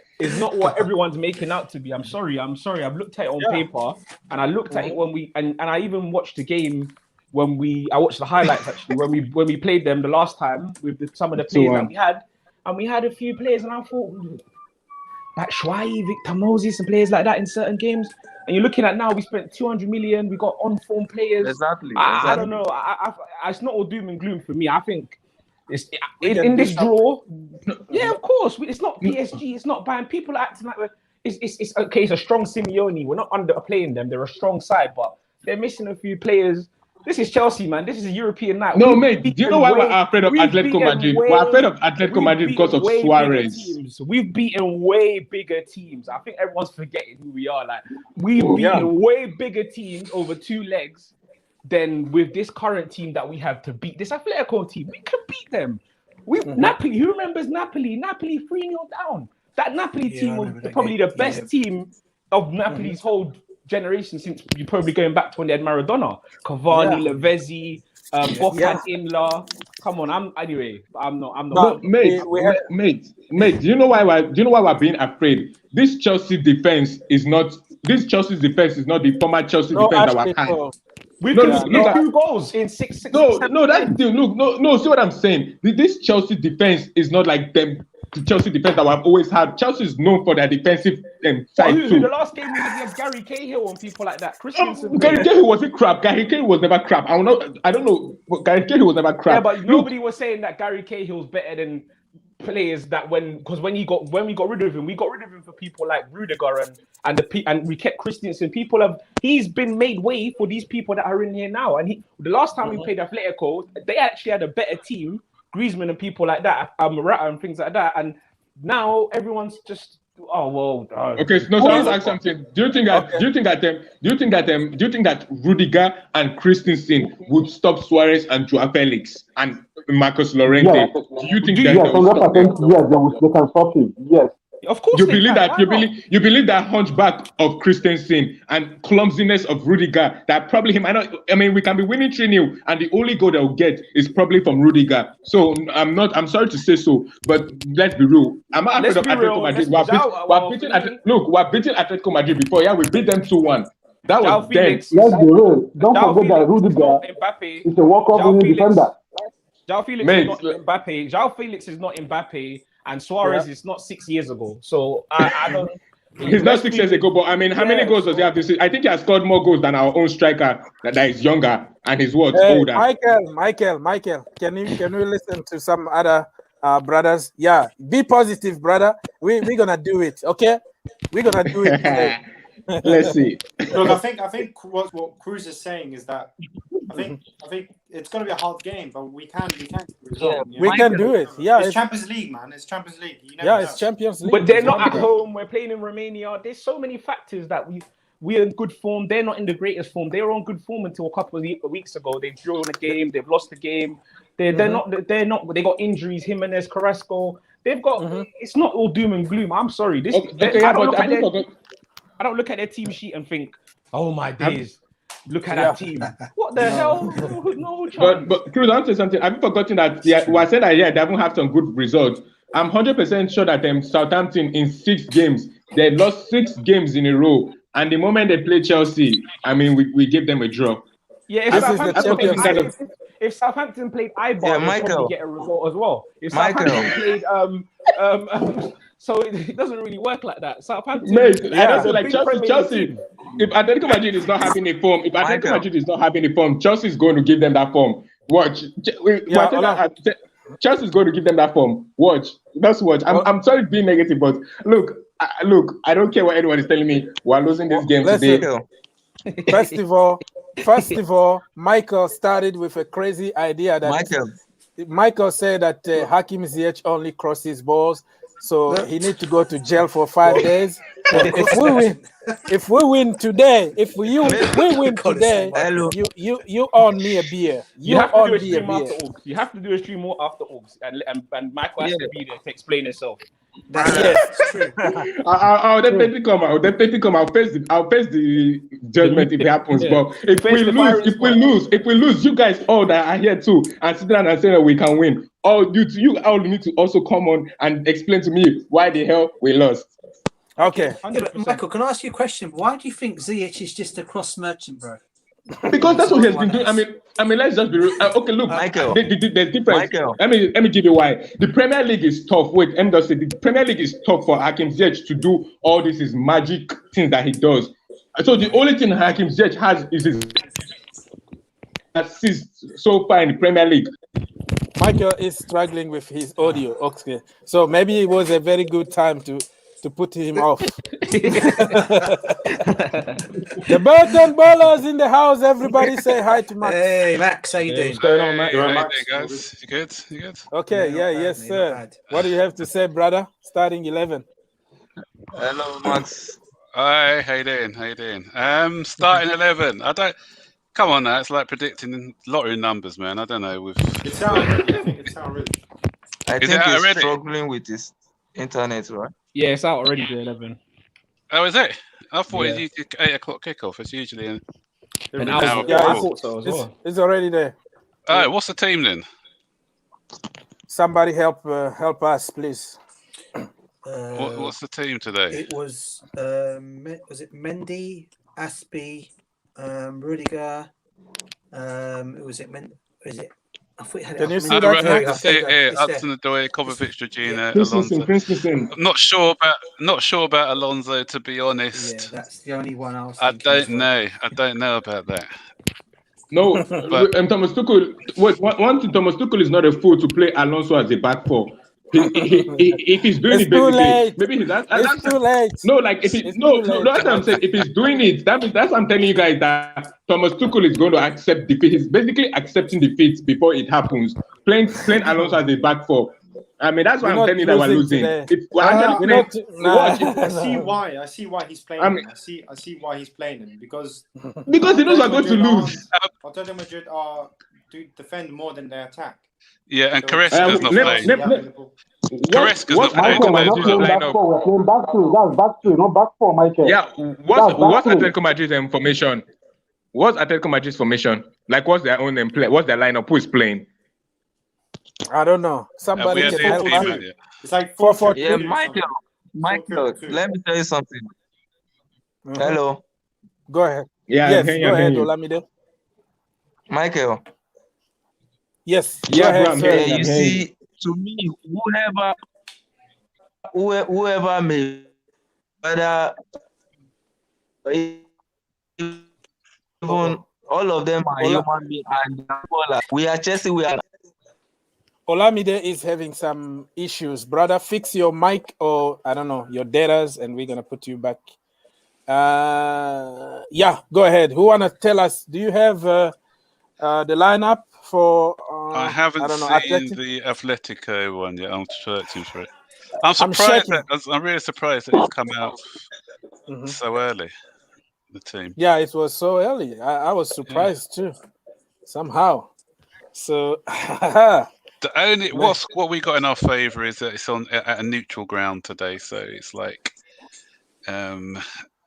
everyone's making out to be. I'm sorry. I've looked at it on paper, and I looked at it when and I even watched the game I watched the highlights actually when we played them the last time with some of the players that we had, and we had a few players, and I thought like Schwei, Victor Moses, and players like that in certain games. And you're looking at now, we spent 200 million. We got on-form players. Exactly. I don't know. It's not all doom and gloom for me. I think it's in this draw. Yeah, of course. It's not PSG. It's not Bayern. People are acting like it's okay. It's a strong Simeone. We're not underplaying them. They're a strong side, but they're missing a few players. This is Chelsea, man. This is a European night. No, mate. Do you know why we're afraid of Atletico Madrid? We're afraid of Atletico Madrid because of Suarez. We've beaten way bigger teams. I think everyone's forgetting who we are. Like we've beaten way bigger teams over 2 legs than with this current team that we have to beat this Atletico team. We can beat them. Napoli. Who remembers Napoli? Napoli 3-0 down. That Napoli team was probably the best team of Napoli's whole generation since you're probably going back to when they had Maradona, Cavani, Lavezzi, Bocan, Imla. Come on, I'm not. Mate. Do you know why we're being afraid? This Chelsea's defense is not the former Chelsea defense that we're kind. We've got 2 goals in 6. No, that's still no. See what I'm saying? This Chelsea defense is not like them. The Chelsea defense that we've always had. Chelsea is known for their defensive side too. The last game we had Gary Cahill and people like that. Gary Cahill wasn't crap. Gary Cahill was never crap. I don't know. Gary Cahill was never crap. Yeah, but nobody was saying that Gary Cahill's better than players that when we got rid of him, we got rid of him for people like Rudiger and we kept Christensen. He's been made way for these people that are in here now. And the last time we played Atletico, they actually had a better team. Griezmann and people like that, Morata and things like that, and now everyone's just okay. So I'll ask something. Do you think that Rudiger and Christensen would stop Suarez and Joao Felix and Marcos Llorente? Yeah. Do you think yes, 100%? Yes, they can stop him. Yes. Of course, you believe that hunchback of Christensen and clumsiness of Rudiger that probably he might not. I mean, we can be winning 3-0, and the only goal they'll get is probably from Rudiger. So I'm sorry to say so, but let's be real. I'm not afraid of Atletico Madrid. We're beating Atletico Madrid before. Yeah, we beat them 2-1. That was then. Let's be real. Don't forget that Rudiger is a World Cup winning defender. João Felix is not Mbappe. João Felix is not Mbappe. And Suarez is not 6 years ago. So I don't. He's not 6 years ago, but I mean, how many goals does he have this season? I think he has scored more goals than our own striker that is younger and he's older. Michael, can we listen to some other brothers? Yeah, be positive, brother. We're gonna do it, okay? We're gonna do it today. Let's see. Look, I think what Cruz is saying is that I think it's going to be a hard game, but we can resolve. We can do it. Yeah, it's Champions League, man. It's Champions League. It's Champions League. But they're not at home. We're playing in Romania. There's so many factors that we're in good form. They're not in the greatest form. They were on good form until a couple of weeks ago. They've drawn a game. They've lost the game. They're not. They got injuries. Jimenez, Carrasco. They've got. It's not all doom and gloom. I'm sorry. I don't look at their team sheet and think, "Oh my days, look at that team." What the hell? No chance. But Cruz, I'll say something. Have you forgotten that they said that they haven't had some good results? I'm 100% sure that Southampton in 6 games, they lost 6 games in a row. And the moment they play Chelsea, I mean, we give them a draw. Yeah, if Southampton played Eibar, they'd probably get a result as well. If Southampton played so it doesn't really work like that. Southampton, mate, I don't feel like Chelsea. If Atletico Madrid is not having a form, Chelsea is going to give them that form. Watch. Chelsea is going to give them that form. Watch. Just watch. I'm sorry being negative, but look, I don't care what anyone is telling me. We're losing this game today. First of all, Michael started with a crazy idea that Michael said that Hakim Ziyech only crosses balls, so he needs to go to jail for 5 days. If we win today, we win today, you own me a beer. You have to do a stream after Augs. You have to do a stream more after Augs, and Michael has to be there to explain himself. That's true. I'll definitely come. I'll face the judgment if it happens. But if we lose, you guys all that are here too, and sit down and say that we can win. You all need to also come on and explain to me why the hell we lost. Okay. Yeah, Michael, can I ask you a question? Why do you think Ziyech is just a cross merchant, bro? Because that's what he has been doing. I mean, let's just be real. Okay, look, Michael, there's difference. Michael. Let me give you why. The Premier League is tough. Wait, let me just say the Premier League is tough for Hakim Ziyech to do all this is magic things that he does. So the only thing Hakim Ziyech has is his assists so far in the Premier League. Michael is struggling with his audio. Okay, so maybe it was a very good time to put him off. The Burton Ballers in the house. Everybody say hi to Max. Hey, Max, how you doing? What's going on, Max? You right, guys? You good? You good? Okay, yes, sir. What do you have to say, brother? Starting 11. Hello, Max. Hi, how you doing? Starting 11. Come on now, it's like predicting lottery numbers, man. I don't know. It's out already. I think he's struggling with his internet, right? Yeah, it's out already, the 11. Oh, is it? I thought it's usually 8 o'clock kickoff. It's usually an hour. Yeah, I thought so as well. It's already there. All right, what's the team then? Somebody help us, please. What's the team today? It was it Mendy, Aspie, Rudiger? Was it? I thought it had Can you see that? Hudson-Odoi, Kovacic, Georgina, Alonso. Not sure about Alonso, to be honest. Yeah, that's the only one I was. I don't know about that. No, Thomas Tuchel. One thing, Thomas Tuchel is not a fool to play Alonso as a back four. If he's doing it, basically, maybe it's too late. No, like if he, no, that's what I'm saying. If he's doing it, that's what I'm telling you guys, that Thomas Tuchel is going to accept defeat. He's basically accepting defeat before it happens. Playing Alonso as a back four. I mean, that's why I'm telling you that we're losing. I see why he's playing. I see why he's playing him because he knows we're going to lose. Atletico Madrid do defend more than they attack. Yeah, and Carrasco's not playing. Carrasco's not playing. We're playing back three. That's back three, not back four, Michael. Yeah, what's Atletico Madrid's formation? What's Atletico Madrid's formation? Like, what's their own play? What's their lineup? Who is playing? I don't know. Somebody can help us. It's like 4-4-2. Yeah, Michael, let me tell you something. Mm-hmm. Hello. Go ahead. Yeah, yes, go ahead, Olamide. Michael. Yes. You see, to me, whoever may, whether even all of them are human beings, and we are Chelsea. We are. Olamide is having some issues, brother. Fix your mic or I don't know your datas, and we're gonna put you back. Yeah, go ahead. Who wanna tell us? Do you have the lineup for? I haven't seen the Atletico one yet. I'm searching for it. I'm really surprised that it's come out so early. The team. Yeah, it was so early. I was surprised too, somehow. So. The only what we got in our favour is that it's on at a neutral ground today, so it's like,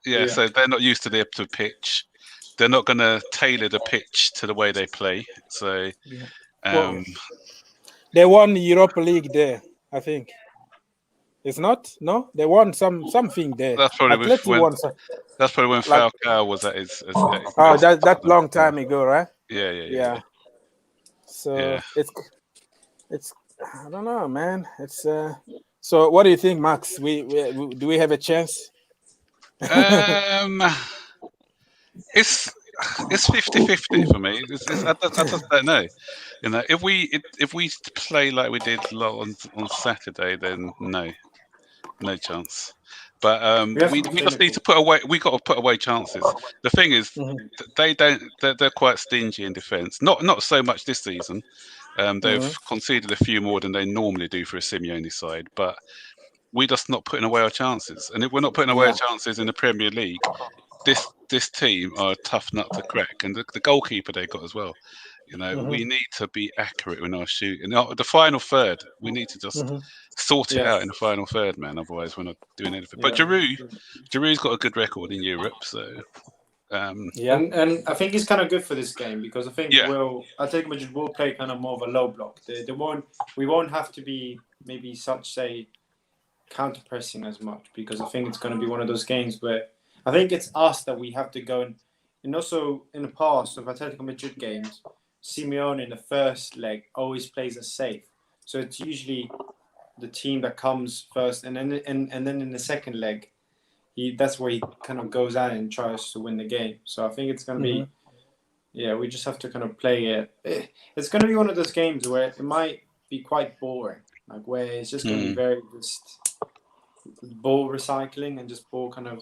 Yeah, so they're not used to the pitch. They're not going to tailor the pitch to the way they play. So, well, they won the Europa League there, I think. It's not? No, they won something there. That's probably Atletico won. That's probably when Falcao was at his oh, best. that long time ago, right? Yeah. So it's I don't know, man. It's so what do you think, Max? We do we have a chance? It's 50-50 for me. I just don't know. You know, if we play like we did on Saturday, then no chance. But we just need to put away. We got to put away chances. The thing is, they don't. They're quite stingy in defence. Not so much this season. They've conceded a few more than they normally do for a Simeone side, but we're just not putting away our chances. And if we're not putting away our chances in the Premier League, this team are a tough nut to crack. And the goalkeeper they got as well. You know, we need to be accurate in our shooting. The final third, we need to just sort it out in the final third, man. Otherwise, we're not doing anything. But Giroud's got a good record in Europe, so. And I think he's kind of good for this game because I think Atletico Madrid will play kind of more of a low block. We won't have to be maybe counter pressing as much because I think it's going to be one of those games where I think it's us that we have to go and also in the past of Atletico Madrid games, Simeone in the first leg always plays us safe. So it's usually the team that comes first, and then in the second leg, that's where he kind of goes out and tries to win the game. So I think it's going to be, we just have to kind of play it. It's going to be one of those games where it might be quite boring, like where it's just going to be very just ball recycling and just ball kind of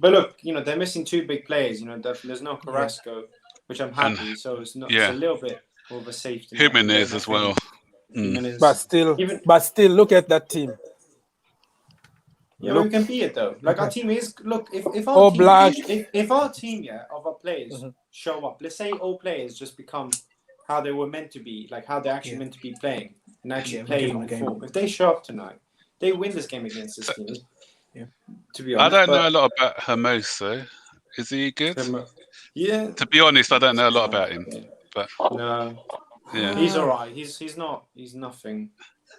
but look, they're missing two big players. There's no Carrasco, which I'm happy. So it's not. It's a little bit more of a safety. Jimenez as well. But still, look at that team. Yeah, we can be it though. Like our team is. Look, if our team of our players show up, let's say all players just become how they were meant to be, like how they're actually meant to be playing and actually playing on form. If they show up tonight, they win this game against this team. To be honest, I don't know a lot about Hermoso. Is he good? To be honest, I don't know a lot about him. But no, he's all right. He's not. He's nothing.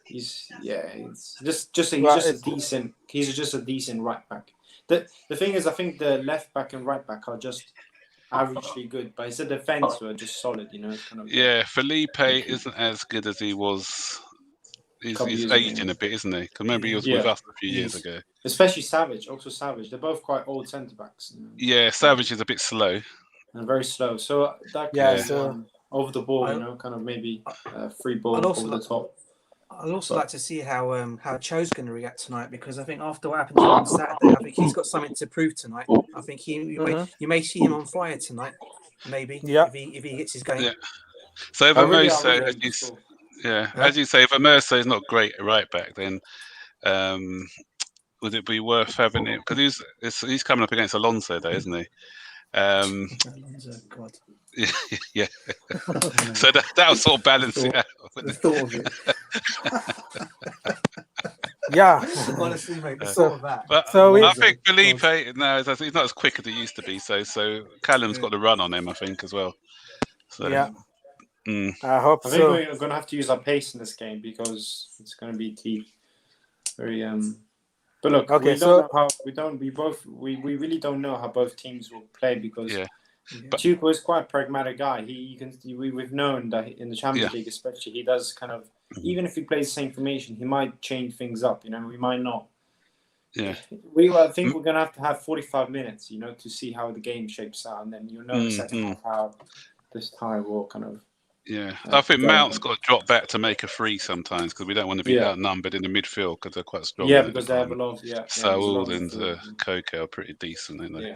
He's just a decent. He's just a decent right back. The thing is, I think the left back and right back are just averagely good, but it's the defense who are just solid. Kind of. Felipe isn't as good as he was. He's aging a bit, isn't he? Because remember he was with us a few years ago. Especially Savage, also Savage. They're both quite old centre backs. Yeah, Savage is a bit slow. And very slow. So that over the ball, kind of maybe free ball over the top. I'd also like to see how Cho's going to react tonight because I think after what happened to him on Saturday, I think he's got something to prove tonight. I think you may see him on fire tonight, maybe if he gets his game. Yeah. So if as you say, if Hermoso is not great at right back, then would it be worth having him? Because he's coming up against Alonso, though, isn't he? Alonso, God. Yeah. So that'll sort of balance it out. The thought of it. Honestly, mate, the thought of that. But I think Felipe he's not as quick as he used to be. So Callum's got the run on him, I think, as well. So I hope I think we're going to have to use our pace in this game because it's going to be key. Very But look, we really don't know how both teams will play because Tuchel is quite a pragmatic guy. We've known that in the Champions League, especially, he does kind of even if he plays the same formation, he might change things up. We might not. Yeah. I think we're going to have 45 minutes, to see how the game shapes out, and then exactly how this tie will kind of. Yeah, I think Mount's got to drop back to make a free sometimes because we don't want to be outnumbered in the midfield because they're quite strong. Yeah, because they have a lot of Saul and Coco are pretty decent, aren't they? Yeah.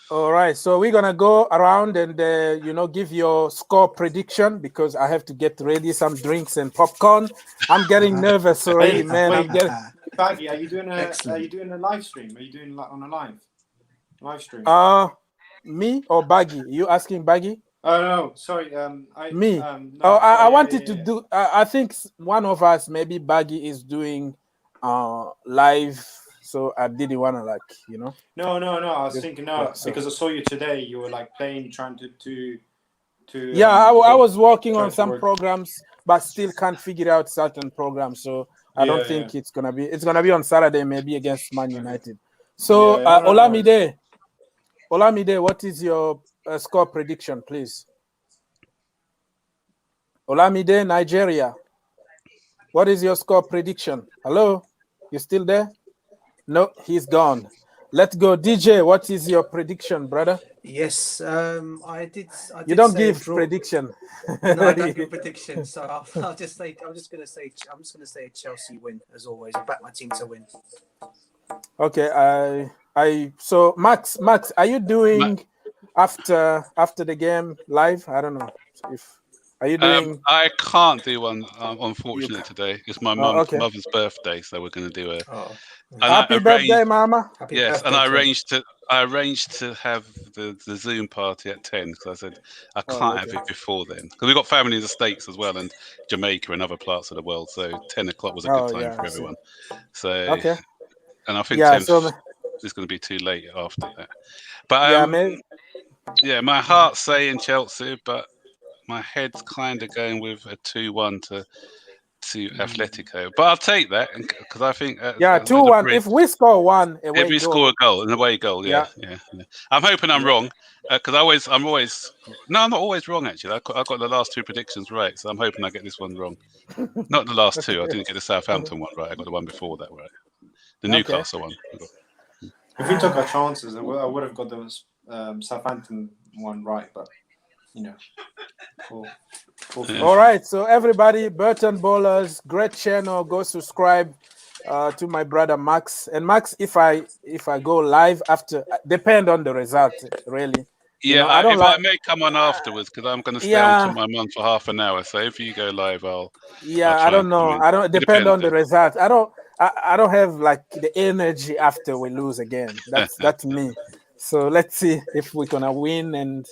All right, so we're gonna go around and give your score prediction because I have to get ready some drinks and popcorn. I'm getting nervous already, man. I'm getting. Baggy, are you doing a live stream? Are you doing on a live stream? Me or Baggy? You asking Baggy? Oh no, sorry. Me. I wanted to do. I think one of us, maybe Baggy, is doing live so I didn't want to No. I was thinking because I saw you today. You were like trying to. Yeah, I was working on some programs, but still can't figure out certain programs. So I don't think it's gonna be. It's gonna be on Saturday, maybe against Man United. So Olamide, what is your score prediction, please? Olamide, Nigeria. What is your score prediction? Hello, you still there? No, he's gone. Let's go, DJ. What is your prediction, brother? Yes, I did. You don't give prediction. No, I don't give a prediction. So I'm just going to say a Chelsea win as always. I back my team to win. Okay, so Max, are you doing after the game live? I don't know if. Are you doing? I can't do one, unfortunately, today. It's my mother's birthday, so we're going to do a. Happy birthday, Mama! Yes, and I arranged to have the Zoom party at 10 because I said I can't have it before then because we've got family in the States as well and Jamaica and other parts of the world. So 10 o'clock was a good time for everyone. So and I think 10 is going to be too late after that. But my heart's saying Chelsea, but my head's kind of going with a 2-1 to Atletico, but I'll take that because I think 2-1. If we score one, if we score a goal, an away goal, yeah. I'm hoping I'm wrong because I'm always I'm not always wrong actually. I got the last two predictions right, so I'm hoping I get this one wrong. Not the last two. I didn't get the Southampton one right. I got the one before that right. The Newcastle one. If we took our chances, I would have got the Southampton one right, but All right, so everybody, Burton Bowlers, great channel. Go subscribe to my brother Max. And Max, if I go live after, depend on the result, really. Yeah, I may come on afterwards because I'm going to stay on to my mum for half an hour. So if you go live, I'll. I don't know. I don't depend on the result. I don't have like the energy after we lose again. That's me. So let's see if we're gonna win and.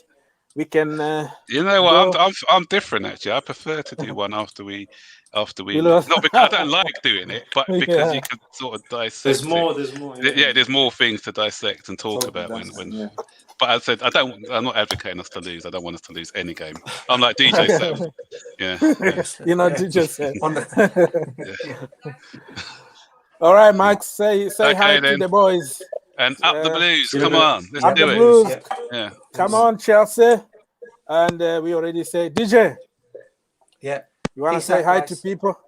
We can. You know what? I'm different actually. I prefer to do one after we. Not because I don't like doing it, but because you can sort of dissect. There's more. There's more things to dissect and talk about when. But I said I'm not advocating us to lose. I don't want us to lose any game. I'm like DJ Sam. You know DJ Sam. All right, Max. Say hi to the boys. And up the Blues, come on, let's do it. Blues. Yeah. Come on, Chelsea. And we already say, DJ. Yeah. You want to say hi to people?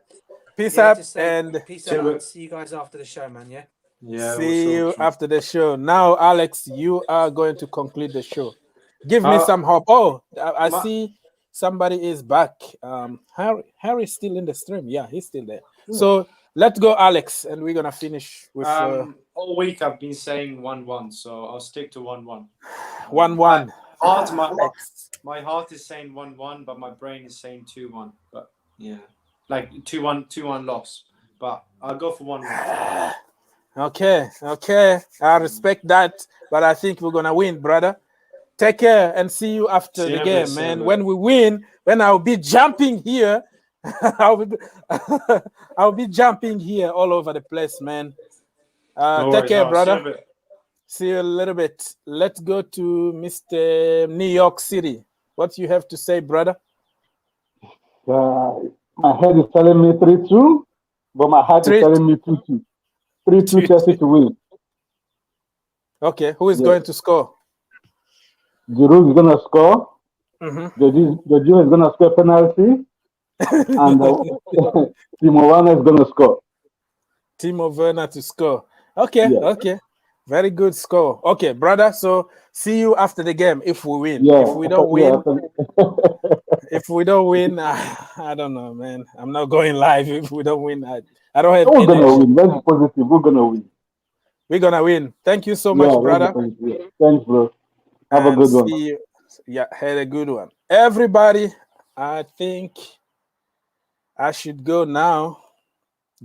Peace out and peace out. See you guys after the show, man. Yeah. See you after the show. Now, Alex, you are going to conclude the show. Give me some hope. Oh, I see somebody is back. Harry's still in the stream. Yeah, he's still there. So let's go, Alex, and we're gonna finish with. All week I've been saying 1-1, so I'll stick to 1-1. 1-1. My heart is saying 1-1, but my brain is saying 2-1. But like 2-1 loss. But I'll go for 1-1. Okay. I respect that, but I think we're gonna win, brother. Take care and see you after the game, man. When we win, when I'll be jumping here, I'll be jumping here all over the place, man. Take care, brother. See you a little bit. Let's go to Mr. New York City. What you have to say, brother? My head is telling me 3-2, but my heart is telling me 2-2. 3-2 Chelsea to win. Okay, who is going to score? Giroud is going to score. Jorginho is going to score penalty. And Timo Werner is going to score. Timo Werner to score. Okay. Very good score. Okay, brother. So see you after the game if we win. If we don't win, if we don't win, I don't know, man. I'm not going live if we don't win. I don't have. We're gonna win. Let's be positive. We're gonna win. We're gonna win. Thank you so much, brother. Thanks, bro. Have a good one. See you. Yeah, had a good one. Everybody, I think I should go now.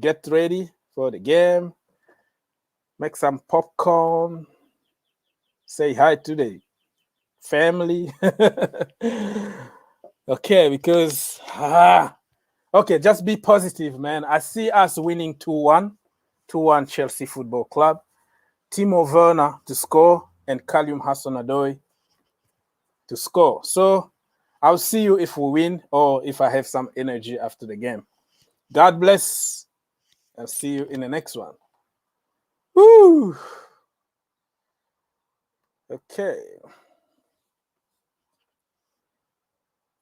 Get ready for the game. Make some popcorn. Say hi to the family. Okay, because okay, just be positive, man. I see us winning 2-1 2-1 Chelsea Football Club. Timo Werner to score and Callum Hudson-Odoi to score. So I'll see you if we win or if I have some energy after the game. God bless. I'll see you in the next one. Woo! Okay.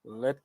Let